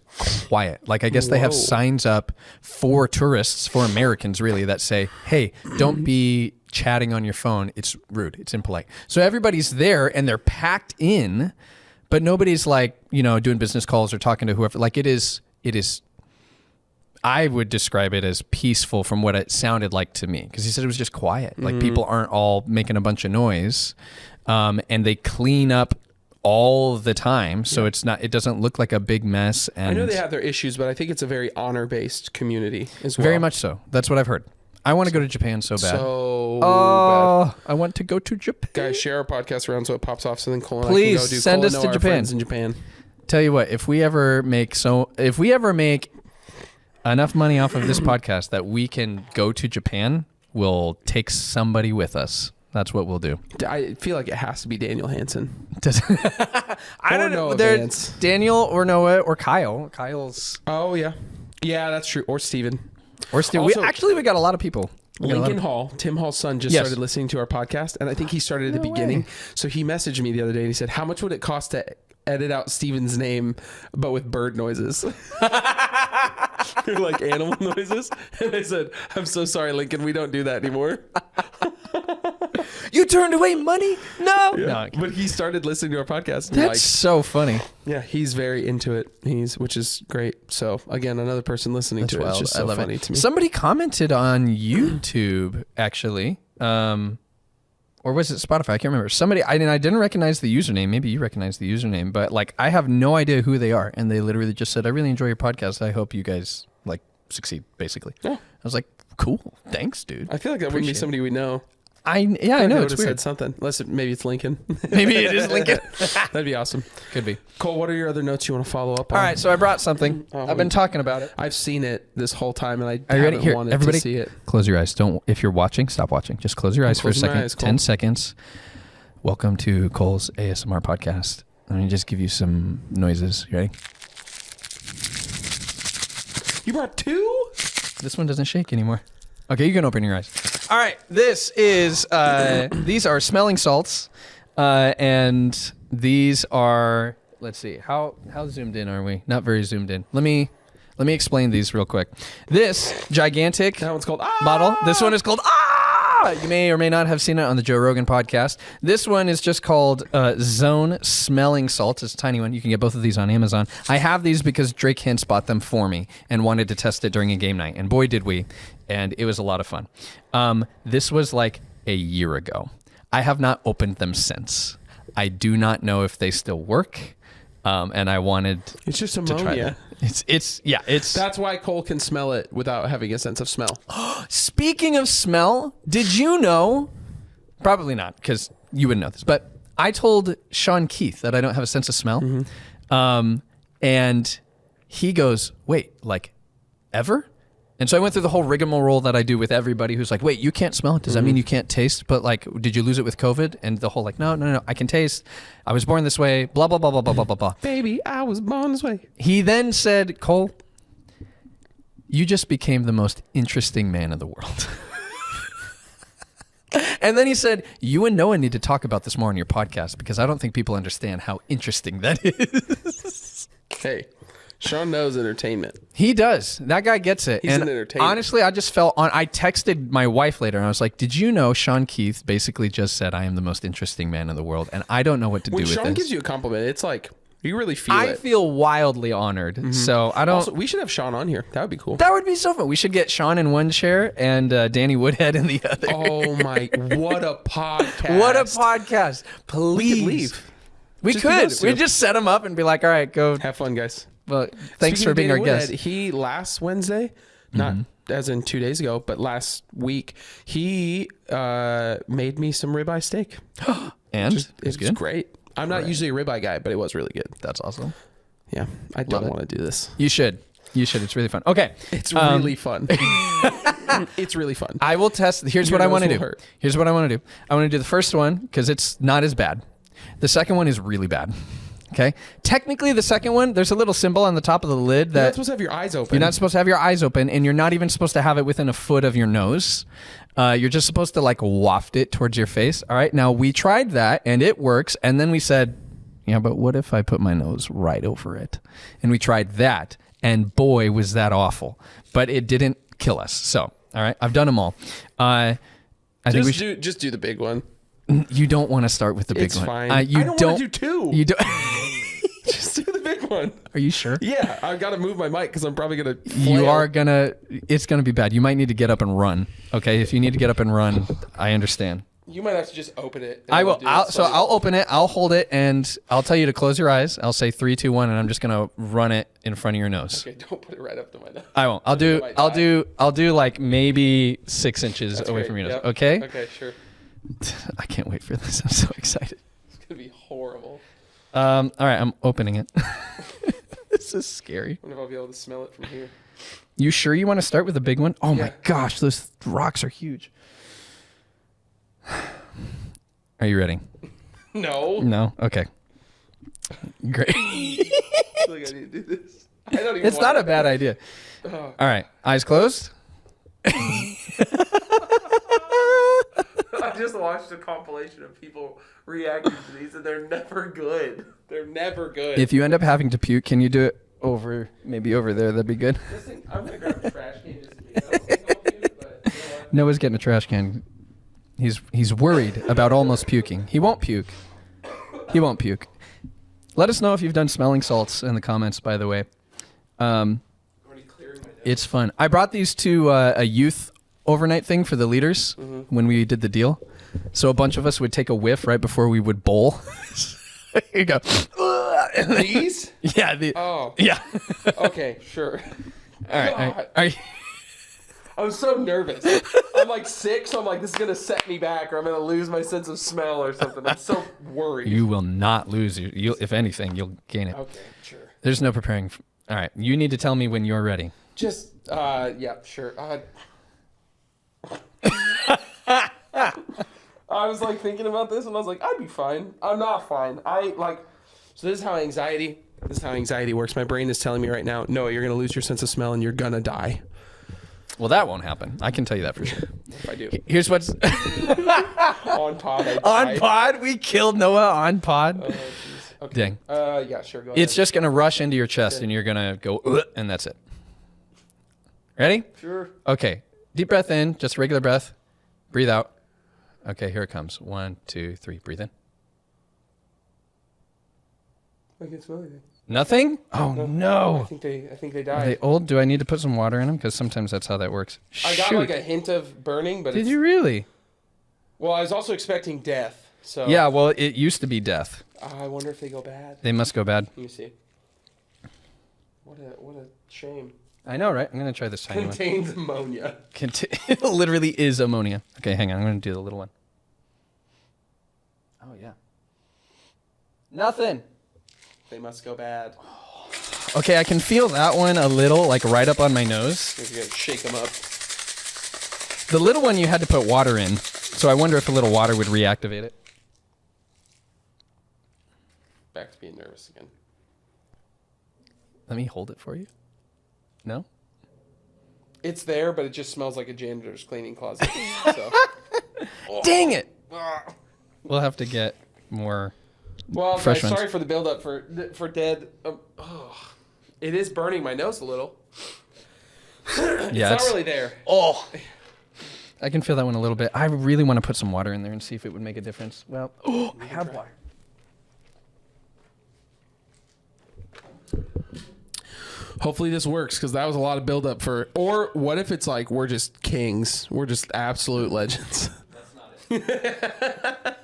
quiet. Like I guess they have signs up for tourists, for Americans really, that say, "Hey, don't be chatting on your phone. It's rude. It's impolite." So everybody's there and they're packed in, but nobody's like, doing business calls or talking to whoever. Like it is, I would describe it as peaceful from what it sounded like to me. Cause he said it was just quiet. Like people aren't all making a bunch of noise. And they clean up all the time. So it doesn't look like a big mess. And I know they have their issues, but I think it's a very honor-based community as well. Very much so. That's what I've heard. I want to go to Japan so bad. Bad. I want to go to Japan. Guys, share our podcast around so it pops off. So then Cole and Please I can go do. send Cole us and to our Japan. friends in Japan. Tell you what, if we ever make enough money off of this podcast that we can go to Japan, we'll take somebody with us. That's what we'll do. I feel like it has to be Daniel Hansen. I don't know. There's Daniel or Noah or Kyle. Kyle's. Oh yeah, yeah, that's true. Or Steven. Or Steven. We got a lot of people. Lincoln Hall, Tim Hall's son, just started listening to our podcast, and I think he started at the beginning. So he messaged me the other day and he said, "How much would it cost to edit out Steven's name, but with bird noises?" Like animal noises. And I said, "I'm so sorry, Lincoln. We don't do that anymore." You turned away money? No. Yeah. No. But he started listening to our podcast. That's so funny. Yeah, he's very into it. Which is great. So again, another person listening to it. It's just so funny to me. Somebody commented on YouTube, actually. Or was it Spotify? I can't remember. Somebody, I didn't recognize the username. Maybe you recognize the username, but like I have no idea who they are. And they literally just said, "I really enjoy your podcast. I hope you guys like succeed," basically. Yeah. I was like, cool. Thanks, dude. I feel like that wouldn't be somebody we know. I know it's weird. Said something. Unless maybe it's Lincoln. Maybe it is Lincoln. That'd be awesome. Could be. Cole, what are your other notes you want to follow up on? All right, so I brought something. I've been talking about it. I've seen it this whole time, and I haven't wanted to see it. Close your eyes. If you're watching, stop watching. Just close your eyes for a second. 10 seconds. Welcome to Cole's ASMR podcast. Let me just give you some noises. You ready? You brought 2? This one doesn't shake anymore. Okay, you can open your eyes. All right, this is, these are smelling salts, and these are, let's see, how zoomed in are we? Not very zoomed in. Let me explain these real quick. This gigantic that one's called bottle, this one is called You may or may not have seen it on the Joe Rogan podcast. This one is just called Zone Smelling Salts. It's a tiny one. You can get both of these on Amazon. I have these because Drake Hintz bought them for me and wanted to test it during a game night. And boy, did we. And it was a lot of fun. This was like a year ago. I have not opened them since. I do not know if they still work. and I wanted It's just to try ammonia. that. It's. That's why Cole can smell it without having a sense of smell. Speaking of smell, did you know? Probably not, because you wouldn't know this. But I told Sean Keith that I don't have a sense of smell, and he goes, "Wait, like ever?" And so I went through the whole rigmarole that I do with everybody who's like, "Wait, you can't smell it? Does that mean you can't taste? But like, did you lose it with COVID?" And the whole like, no, I can taste. I was born this way. Blah blah blah blah blah blah blah blah. Baby, I was born this way. He then said, "Cole, you just became the most interesting man in the world." And then he said, "You and Noah need to talk about this more on your podcast because I don't think people understand how interesting that is." Hey, Sean knows entertainment. He does. That guy gets it. He's and an entertainer. honestly, I just felt on. I texted my wife later and I was like, "Did you know Sean Keith basically just said I am the most interesting man in the world?" And I don't know what to do When with Sean this. gives you a compliment, it's like you really feel I it. feel wildly honored. So I don't. Also, we should have Sean on here. That would be cool. That would be so fun. We should get Sean in one chair and Danny Woodhead in the other. Oh my! What a podcast! What a podcast! Please We could leave. We Just do could. those two. We'd just set him up and be like, "All right, go." Have fun, guys. Well, thanks Speaking for of being our Danny guest. Woodhead, he last Wednesday, not as in 2 days ago, but last week, he made me some ribeye steak. And It was good. great. I'm not usually a ribeye guy, but it was really good. That's awesome. Yeah, I don't Love it. want to do this. You should. You should. It's really fun. Okay. It's really fun. It's really fun. I will test. Here's Your what I want to nose do. will hurt. Here's what I want to do. I want to do the first one because it's not as bad. The second one is really bad. Okay. Technically, the second one, there's a little symbol on the top of the lid You're that not supposed to have your eyes open. you're not supposed to have your eyes open, and you're not even supposed to have it within a foot of your nose. You're just supposed to like waft it towards your face. All right. Now we tried that and it works. And then we said, yeah, but what if I put my nose right over it? And we tried that, and boy, was that awful. But it didn't kill us. So, all right, I've done them all. I think we should. Just do the big one. You don't want to start with the big It's one. fine. You I don't want to do two. You don't. Just do the big one. Are you sure? Yeah, I've got to move my mic because I'm probably gonna. You flail. are gonna. It's gonna be bad. You might need to get up and run. Okay, if you need to get up and run, I understand. You might have to just open it. I will. I'll open it. I'll hold it, and I'll tell you to close your eyes. I'll say 3, 2, 1, and I'm just gonna run it in front of your nose. Okay, don't put it right up to my nose. I won't. I'll do. might I'll die. do. I'll do like maybe 6 inches That's away great. from your nose. Yep. Okay. Okay, sure. I can't wait for this. I'm so excited. It's gonna be horrible. All right, I'm opening it. This is scary. I wonder if I'll be able to smell it from here. You sure you want to start with a big one? Oh my Yeah. gosh, those rocks are huge. Are you ready? No. No? Okay. Great. I feel like I need to do this. I don't even. It's not a bad idea. Oh. All right, eyes closed. I just watched a compilation of people reacting to these, and they're never good. They're never good. If you end up having to puke, can you do it maybe over there? That'd be good. I'm gonna grab the trash can just in case. I don't think I'll puke, but you know what? Noah's getting a trash can. He's worried about almost puking. He won't puke. He won't puke. Let us know if you've done smelling salts in the comments, by the way. Already clearing my nose. It's fun. I brought these to a youth overnight thing for the leaders when we did the deal. So a bunch of us would take a whiff right before we would bowl. Here you go. These? Yeah. Oh. Yeah. Okay, sure. All right. God. Are you, I'm so nervous. I'm like sick, so I'm like, this is gonna set me back, or I'm gonna lose my sense of smell or something. I'm so worried. you will not lose. If anything, you'll gain it. Okay, sure. There's no preparing. All right. You need to tell me when you're ready. Just, yeah, sure. I was like thinking about this, and I was like, I'd be fine. I'm not fine. So this is how anxiety works. My brain is telling me right now, no, you're gonna lose your sense of smell, and you're gonna die. Well, that won't happen. I can tell you that for sure. If I do. Here's what's On pod, I on die. pod. We killed Noah on pod. Oh, jeez. Okay. Dang. Yeah, sure. Go ahead. It's just gonna rush into your chest, and you're gonna go, "Ugh," and that's it. Ready? Sure. Okay. Deep breath in, just regular breath. Breathe out. Okay, here it comes. 1, 2, 3. Breathe in. I can smell anything. Nothing? Oh no. I think they Are died. they old? Do I need to put some water in them? Because sometimes that's how that works. I got Shoot. like a hint of burning, but Did you really? Well, I was also expecting death. So Yeah, well, it used to be death. I wonder if they go bad. They must go bad. Let me see. What a shame. I know, right? I'm going to try this tiny one. Contains ammonia. It literally is ammonia. Okay, hang on. I'm going to do the little one. Oh, yeah. Nothing. They must go bad. Okay, I can feel that one a little, like right up on my nose. Maybe you gotta shake them up. The little one you had to put water in, so I wonder if a little water would reactivate it. Back to being nervous again. Let me hold it for you. No? It's there, but it just smells like a janitor's cleaning closet. So. Dang it! We'll have to get more Well, fresh guys, ones. sorry for the build-up for dead. It is burning my nose a little. Yeah, it's not really there. Oh! I can feel that one a little bit. I really want to put some water in there and see if it would make a difference. Well, I have water. Hopefully this works, because that was a lot of build-up for... Or what if it's like we're just kings? We're just absolute legends. That's not it.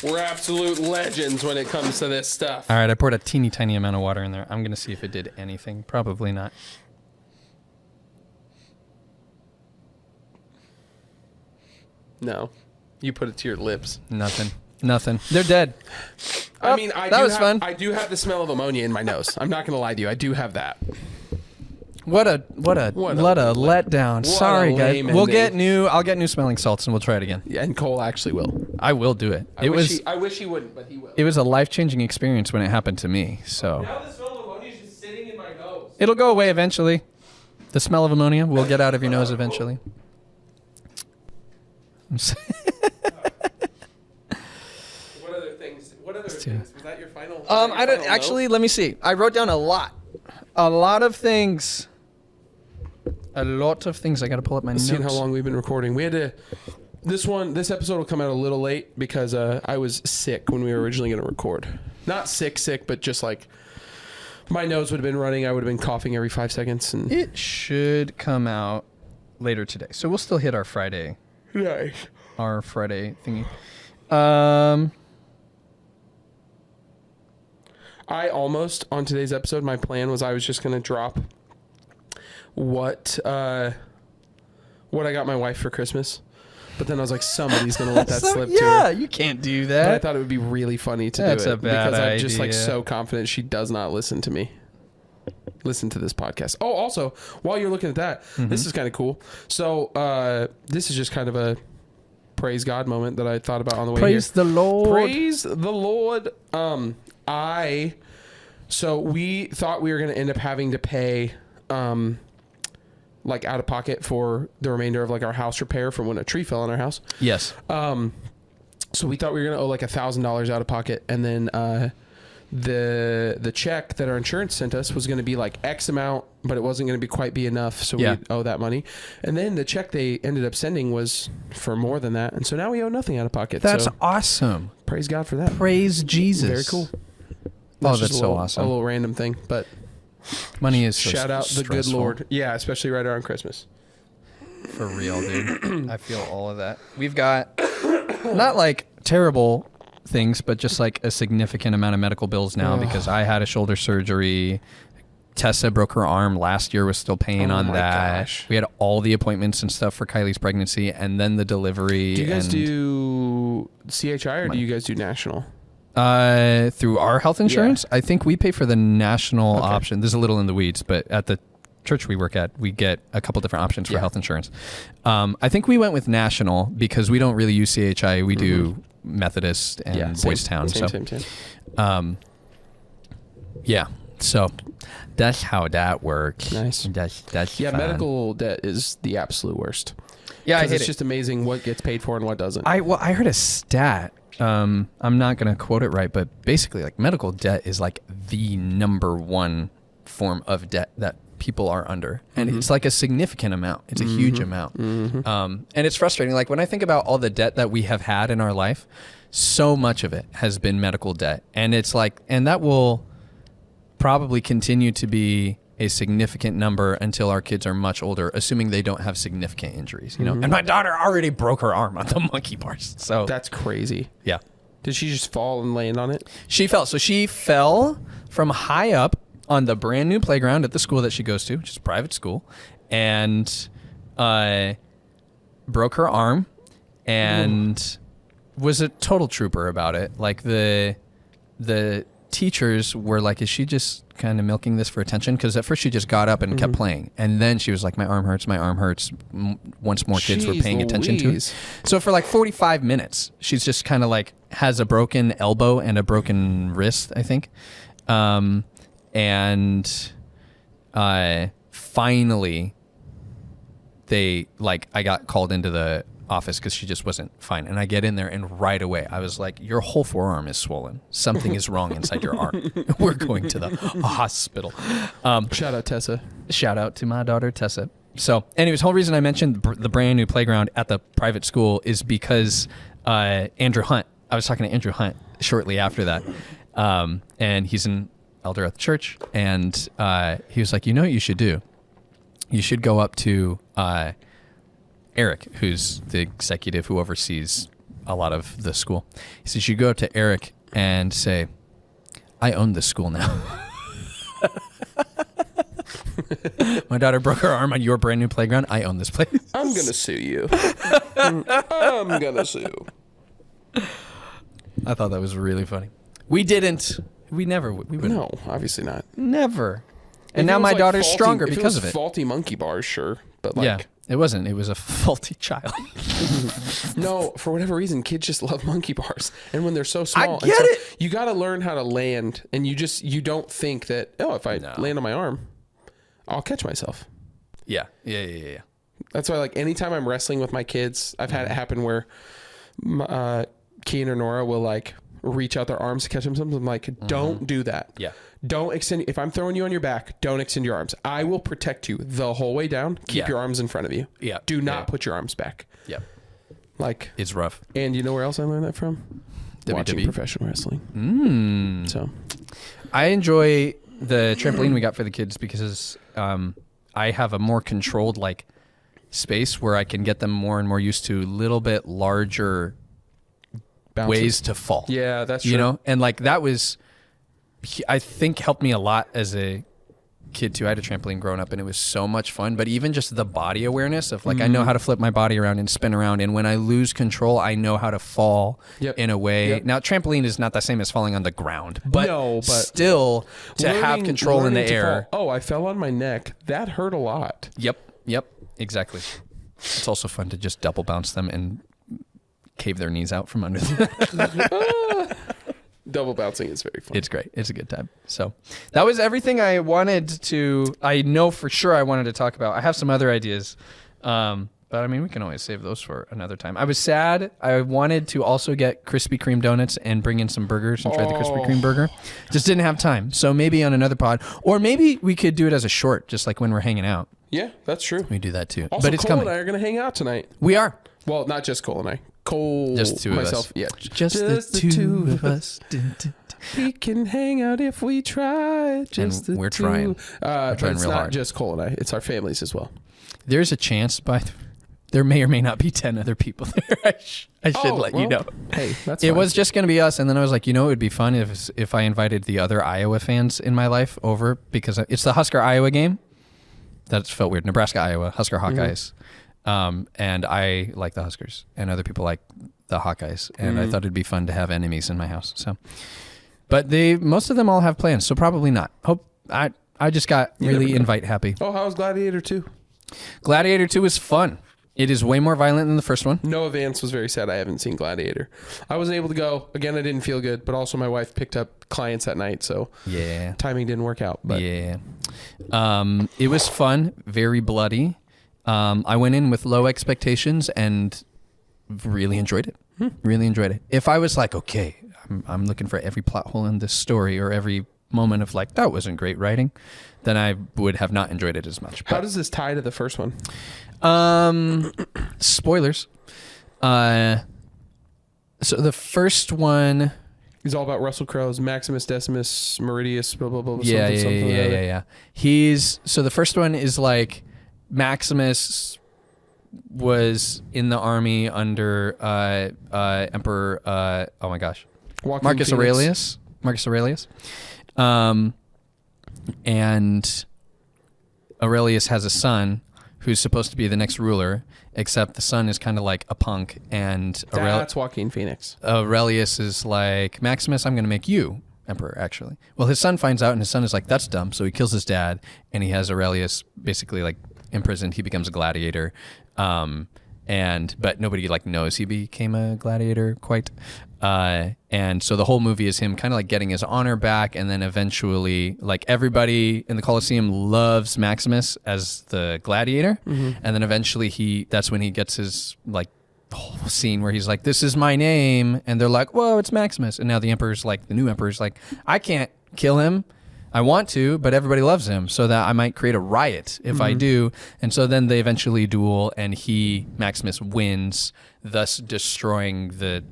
We're absolute legends when it comes to this stuff. All right, I poured a teeny tiny amount of water in there. I'm going to see if it did anything. Probably not. No. You put it to your lips. Nothing. Nothing. They're dead. I mean, that was fun. I do have the smell of ammonia in my nose. I'm not going to lie to you. I do have that. What a letdown. Sorry, guys. lame I'll ending. get new smelling salts and we'll try it again. Yeah, and Cole actually will. I will do it. I wish he wouldn't, but he will. It was a life-changing experience when it happened to me. So Now the smell of ammonia is just sitting in my nose. it'll go away eventually. The smell of ammonia will get out of your nose eventually. What other things? Was that your final? I don't actually. Let me see. I wrote down a lot of things. A lot of things. I got to pull up my notes. Seeing how long we've been recording, we had to. This episode will come out a little late because I was sick when we were originally going to record. Not sick, but just like my nose would have been running. I would have been coughing every 5 seconds. And It should come out later today, so we'll still hit our Friday. nice. Our Friday thingy. I almost on today's episode. My plan was I was just going to drop what I got my wife for Christmas. But then I was like, somebody's going to let that slip to her. Yeah, you can't do But I that. thought it would be really funny to That's do it. a bad because I'm just like idea. so confident she does not listen to me. Listen to this podcast. Oh, also, while you're looking at that, this is kind of cool. So this is just kind of a praise God moment that I thought about on the way Praise here. the Lord. Praise the Lord. So we thought we were going to end up having to pay like out of pocket for the remainder of like our house repair from when a tree fell on our house. Yes. So we thought we were going to owe like $1,000 out of pocket, and then the check that our insurance sent us was going to be like X amount, but it wasn't going to be enough, so we owe that money. And then the check they ended up sending was for more than that, and so now we owe nothing out of pocket. That's so awesome. praise God for that. Praise Jesus. Very cool. That's just so a awesome. little random thing, but Money is so shout out the good stressful. Lord. Yeah, especially right around Christmas. For real, dude. I feel all of that. We've got not like terrible things, but just like a significant amount of medical bills now because I had a shoulder surgery. Tessa broke her arm last year, was still paying on that. Gosh. We had all the appointments and stuff for Kylie's pregnancy and then the delivery. Do you guys do CHI or do you guys do national? Through our health insurance, I think we pay for the national option. This is a little in the weeds, but at the church we work at, we get a couple different options for health insurance. I think we went with national because we don't really use CHI. We do Methodist and Boys Town. Same. Yeah. So that's how that works. Nice. That's Yeah, fun. medical debt is the absolute worst. Yeah, I hate it's it. just amazing what gets paid for and what doesn't. I heard a stat. I'm not going to quote it right, but basically like medical debt is like the number one form of debt that people are under. And it's like a significant amount. It's a huge amount. And it's frustrating. Like when I think about all the debt that we have had in our life, so much of it has been medical debt. And it's like, and that will probably continue to be a significant number until our kids are much older, assuming they don't have significant injuries, you know. And my daughter already broke her arm on the monkey bars. So That's crazy. yeah. Did she just fall and land on it? She fell. So she fell from high up on the brand new playground at the school that she goes to, which is a private school, and broke her arm and was a total trooper about it. Like the teachers were like, is she just kind of milking this for attention? Because at first she just got up and kept playing. And then she was like, my arm hurts. Once more kids were paying attention to it. So for like 45 minutes, she's just kind of like has a broken elbow and a broken wrist, I think. And finally, I got called into the office because she just wasn't fine. And I get in there, and right away I was like, your whole forearm is swollen. Something is wrong inside your arm. We're going to the hospital. Shout out Tessa. Shout out to my daughter Tessa. So anyways, the whole reason I mentioned the brand new playground at the private school is because Andrew Hunt, I was talking to Andrew Hunt shortly after that. And he's an elder at the church. And he was like, you know what you should do? You should go up to Eric, who's the executive who oversees a lot of the school. He says, you go up to Eric and say, I own this school now. My daughter broke her arm on your brand new playground. I own this place. I'm going to sue you. I'm going to sue. I thought that was really funny. We wouldn't. No, obviously not. Never. And now my daughter's stronger because of it. Faulty monkey bars, sure. But yeah, it wasn't. It was a faulty child. No, for whatever reason, kids just love monkey bars. And when they're so small, I get it. You got to learn how to land. And you don't think that, if I land on my arm, I'll catch myself. Yeah. That's why, like, anytime I'm wrestling with my kids, I've had it happen where Keen or Nora will, like, reach out their arms to catch themselves. I'm like, don't do that. Yeah. Don't extend. If I'm throwing you on your back, don't extend your arms. I will protect you the whole way down. Keep your arms in front of you. Yeah. Do not put your arms back. Yeah. Like, it's rough. And you know where else I learned that from? Watching professional wrestling. So I enjoy the trampoline we got for the kids because I have a more controlled like space where I can get them more and more used to a little bit larger ways to fall. Yeah, that's true. You know, and like that was, I think, helped me a lot as a kid too. I had a trampoline growing up and it was so much fun, but even just the body awareness of like, I know how to flip my body around and spin around. And when I lose control, I know how to fall in a way. Yep. Now, trampoline is not the same as falling on the ground, but still to have control in the air. Oh, I fell on my neck. That hurt a lot. Yep. Exactly. It's also fun to just double bounce them and cave their knees out from under them. Double bouncing is very fun. It's great. It's a good time. So that was everything I know for sure I wanted to talk about. I have some other ideas. But I mean, we can always save those for another time. I was sad. I wanted to also get Krispy Kreme donuts and bring in some burgers and try the Krispy Kreme burger. Just didn't have time. So maybe on another pod, or maybe we could do it as a short, just like when we're hanging out. Yeah, that's true. We do that too. Also, but it's Cole coming. and I are going to hang out tonight. We are. Well, not just Cole and I. Cole, just the two myself, of us. Yeah, just the two of us. We can hang out if we try. Just and we're trying. We're trying it's real not hard. Just Cole and I. It's our families as well. There's a chance, there may or may not be 10 other people there. I should let you know. Hey, that's it fine. was just going to be us, and then I was like, it would be fun if I invited the other Iowa fans in my life over, because it's the Husker Iowa game. That felt weird. Nebraska Iowa, Husker Hawkeyes. And I like the Huskers, and other people like the Hawkeyes, and I thought it'd be fun to have enemies in my house. So, but most of them all have plans, so probably not. I just got really invite happy. Oh, how was Gladiator 2? Gladiator 2 is fun. It is way more violent than the first one. Noah Vance was very sad I haven't seen Gladiator. I wasn't able to go. Again, I didn't feel good, but also my wife picked up clients that night, so timing didn't work out. But it was fun, very bloody. I went in with low expectations and really enjoyed it. Really enjoyed it. If I was like, okay, I'm looking for every plot hole in this story or every moment of like, that wasn't great writing, then I would have not enjoyed it as much. How does this tie to the first one? Spoilers. So the first one, He's all about Russell Crowe's Maximus Decimus Meridius, blah, blah, blah. Yeah. He's, so the first one is like Maximus was in the army under Emperor, oh my gosh, Marcus Aurelius. And Aurelius has a son who's supposed to be the next ruler, except the son is kind of like a punk, and that's Joaquin Phoenix. Aurelius is like, Maximus, I'm going to make you emperor, actually. Well, his son finds out, and his son is like, that's dumb, so he kills his dad, and he has Aurelius basically like imprisoned. He becomes a gladiator, but nobody like knows he became a gladiator quite. And so the whole movie is him kind of like getting his honor back, and then eventually like everybody in the Colosseum loves Maximus as the gladiator. And then eventually that's when he gets his like whole scene where he's like, this is my name. And they're like, whoa, it's Maximus. And now the new emperor's like, I can't kill him. I want to, but everybody loves him, so that I might create a riot if I do. And so then they eventually duel, and Maximus wins, thus destroying the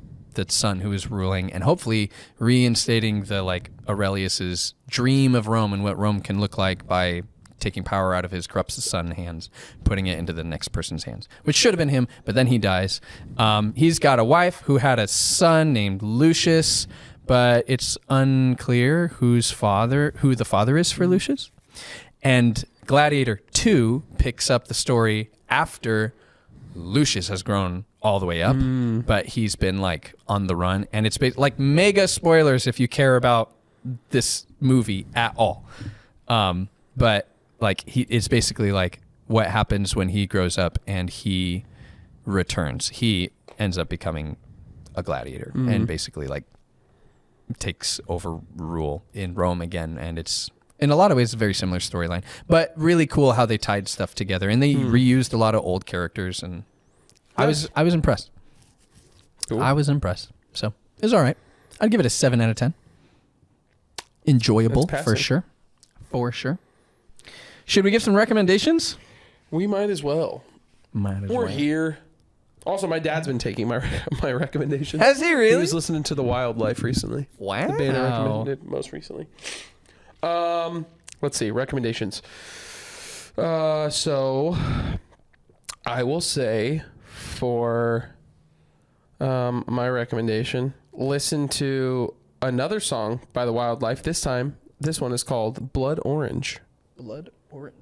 son who is ruling, and hopefully reinstating the like Aurelius's dream of Rome and what Rome can look like by taking power out of his corrupt son's hands, putting it into the next person's hands, which should have been him, but then he dies. He's got a wife who had a son named Lucius, but it's unclear who the father is for Lucius. And Gladiator 2 picks up the story after Lucius has grown all the way up, but he's been like on the run, and it's like mega spoilers if you care about this movie at all. But like it's basically like what happens when he grows up and he returns. He ends up becoming a gladiator and basically like takes over rule in Rome again, and it's in a lot of ways a very similar storyline, but really cool how they tied stuff together, and they reused a lot of old characters, and Nice. I was impressed. Cool. I was impressed. So it was all right. I'd give it a 7 out of 10. Enjoyable for sure. For sure. Should we give some recommendations? We might as well. We're here. Also, my dad's been taking my recommendations. Has he really? He was listening to The Wildlife recently. Wow. The band I recommended most recently. Let's see. Recommendations. So I will say for my recommendation, listen to another song by The Wildlife. This one is called Blood Orange. Blood Orange.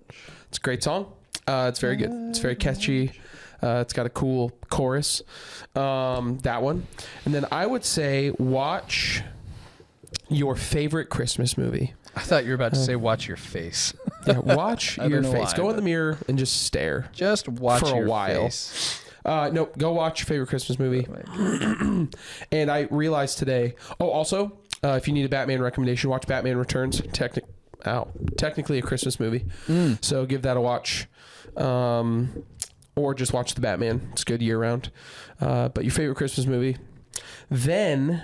It's a great song. It's very good. It's very catchy. It's got a cool chorus. That one. And then I would say watch your favorite Christmas movie. I thought you were about to say watch your face. Yeah, watch your face. Why, go in the mirror and just stare. Just watch for your a while. face. No, go watch your favorite Christmas movie. And I realized today. Oh, also, if you need a Batman recommendation, watch Batman Returns. Technically a Christmas movie. So give that a watch. Or just watch the Batman. It's good year round. But your favorite Christmas movie. Then,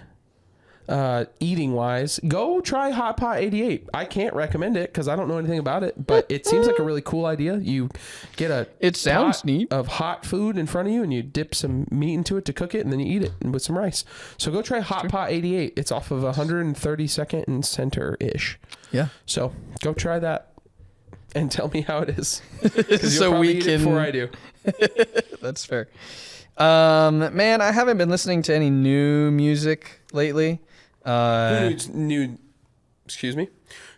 eating wise, go try Hot Pot 88. I can't recommend it because I don't know anything about it, but it seems like a really cool idea. You get It sounds neat. of hot food in front of you, and you dip some meat into it to cook it, and then you eat it with some rice. So go try Hot Pot 88. It's off of 132nd and Center ish. Yeah. So go try that and tell me how it is. So we can. Before I do. That's fair. Man, I haven't been listening to any new music lately. Excuse me?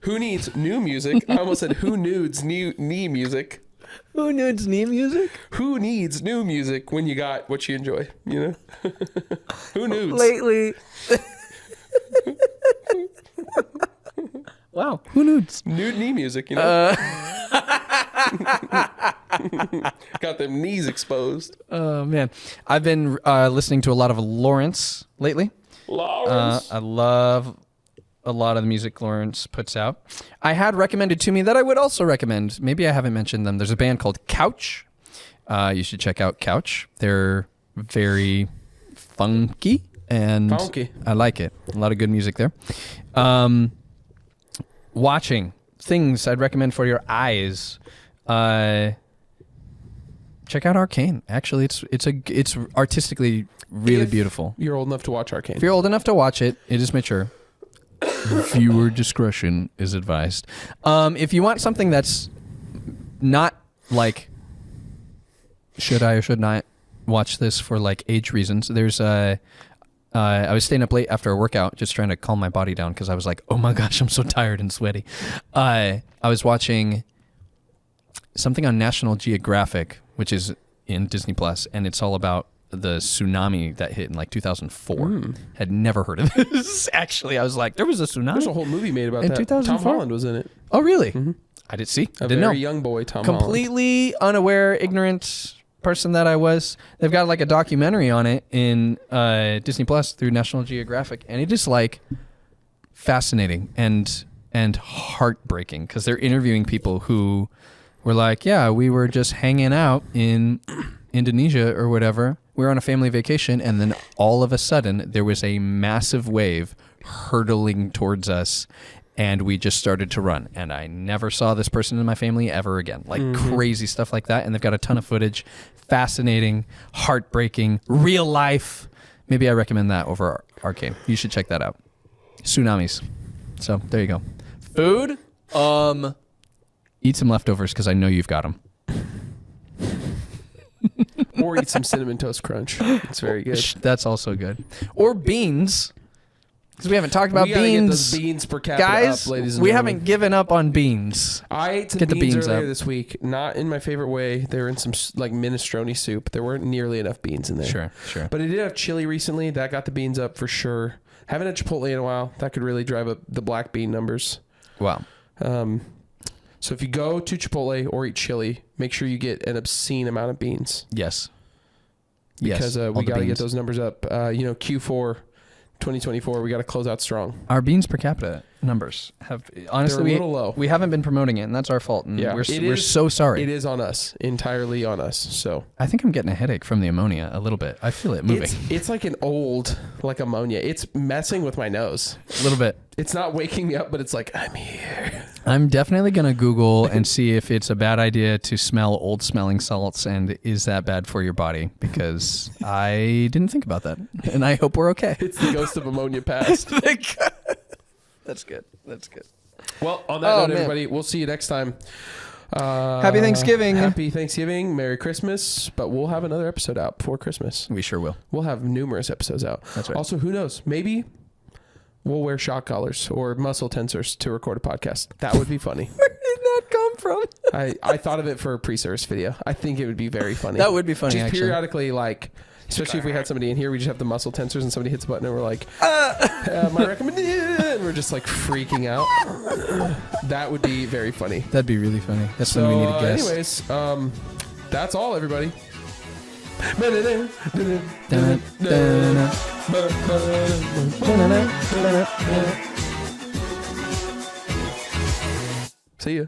Who needs new music? I almost said who nudes knee music. Who needs new music? Who needs new music when you got what you enjoy? You know? Who nudes? Lately. Wow. Who nudes? Nude knee music, you know? Got them knees exposed. Oh, man. I've been listening to a lot of Lawrence lately. Lawrence. I love a lot of the music Lawrence puts out. I had recommended to me that I would also recommend. Maybe I haven't mentioned them. There's a band called Couch. You should check out Couch. They're very funky, and I like it. A lot of good music there. Watching things I'd recommend for your eyes. check out Arcane. Actually, it's artistically really beautiful. You're old enough to watch Arcane. If you're old enough to watch it, it is mature. Viewer discretion is advised. If you want something that's not like, should I or should not watch this for like age reasons, there's I was staying up late after a workout just trying to calm my body down because I was like, oh my gosh, I'm so tired and sweaty. I was watching something on National Geographic, which is in Disney Plus, and it's all about the tsunami that hit in like 2004. Had never heard of this. Actually, I was like, there was a tsunami. There's a whole movie made about in that. 2004? Tom Holland was in it. Oh, really? I did see. I A didn't very know. young boy, Tom Holland. Completely unaware, ignorant person that I was. They've got like a documentary on it in Disney Plus through National Geographic, and it is like fascinating and heartbreaking because they're interviewing people who were like, yeah, we were just hanging out in Indonesia or whatever. We were on a family vacation, and then all of a sudden there was a massive wave hurtling towards us, and we just started to run. And I never saw this person in my family ever again. Like crazy stuff like that. And they've got a ton of footage. Fascinating, heartbreaking, real life. Maybe I recommend that over Arcane. You should check that out. Tsunamis. So there you go. Food. Eat some leftovers because I know you've got them. Or eat some Cinnamon Toast Crunch. It's very good. That's also good. Or beans. Because we haven't talked about We gotta get beans. those beans per capita Guys, up, ladies and we gentlemen. haven't given up on beans. I ate some Get the beans beans earlier up. this week. Not in my favorite way. They were in some like minestrone soup. There weren't nearly enough beans in there. Sure. But I did have chili recently. That got the beans up for sure. Haven't had Chipotle in a while. That could really drive up the black bean numbers. Wow. So if you go to Chipotle or eat chili, make sure you get an obscene amount of beans. Yes. Because all we the got to get beans. those numbers up. Q4 2024, we got to close out strong. Our beans per capita numbers have honestly They're a little low. We haven't been promoting it, and that's our fault. And Yeah, we're it so sorry. It is on us, entirely on us. So I think I'm getting a headache from the ammonia a little bit. I feel it moving it's like an old like ammonia. It's messing with my nose. a little bit. It's not waking me up, but it's like I'm here. I'm definitely going to Google and see if it's a bad idea to smell old smelling salts, and is that bad for your body? Because I didn't think about that, and I hope we're okay. It's the ghost of ammonia past. That's good. That's good. Well, on that note, man. everybody, we'll see you next time. Happy Thanksgiving. Happy Thanksgiving. Merry Christmas. But we'll have another episode out before Christmas. We sure will. We'll have numerous episodes out. That's right. Also, who knows? Maybe we'll wear shock collars or muscle tensors to record a podcast. That would be funny. Where did that come from? I thought of it for a pre-service video. I think it would be very funny. That would be funny, Just actually. periodically, like, especially if we had somebody in here, we just have the muscle tensors and somebody hits a button and we're like, my recommendation, and we're just like freaking out. That would be very funny. That'd be really funny. That's So, when we need a guest. anyways, that's all, everybody. See ya.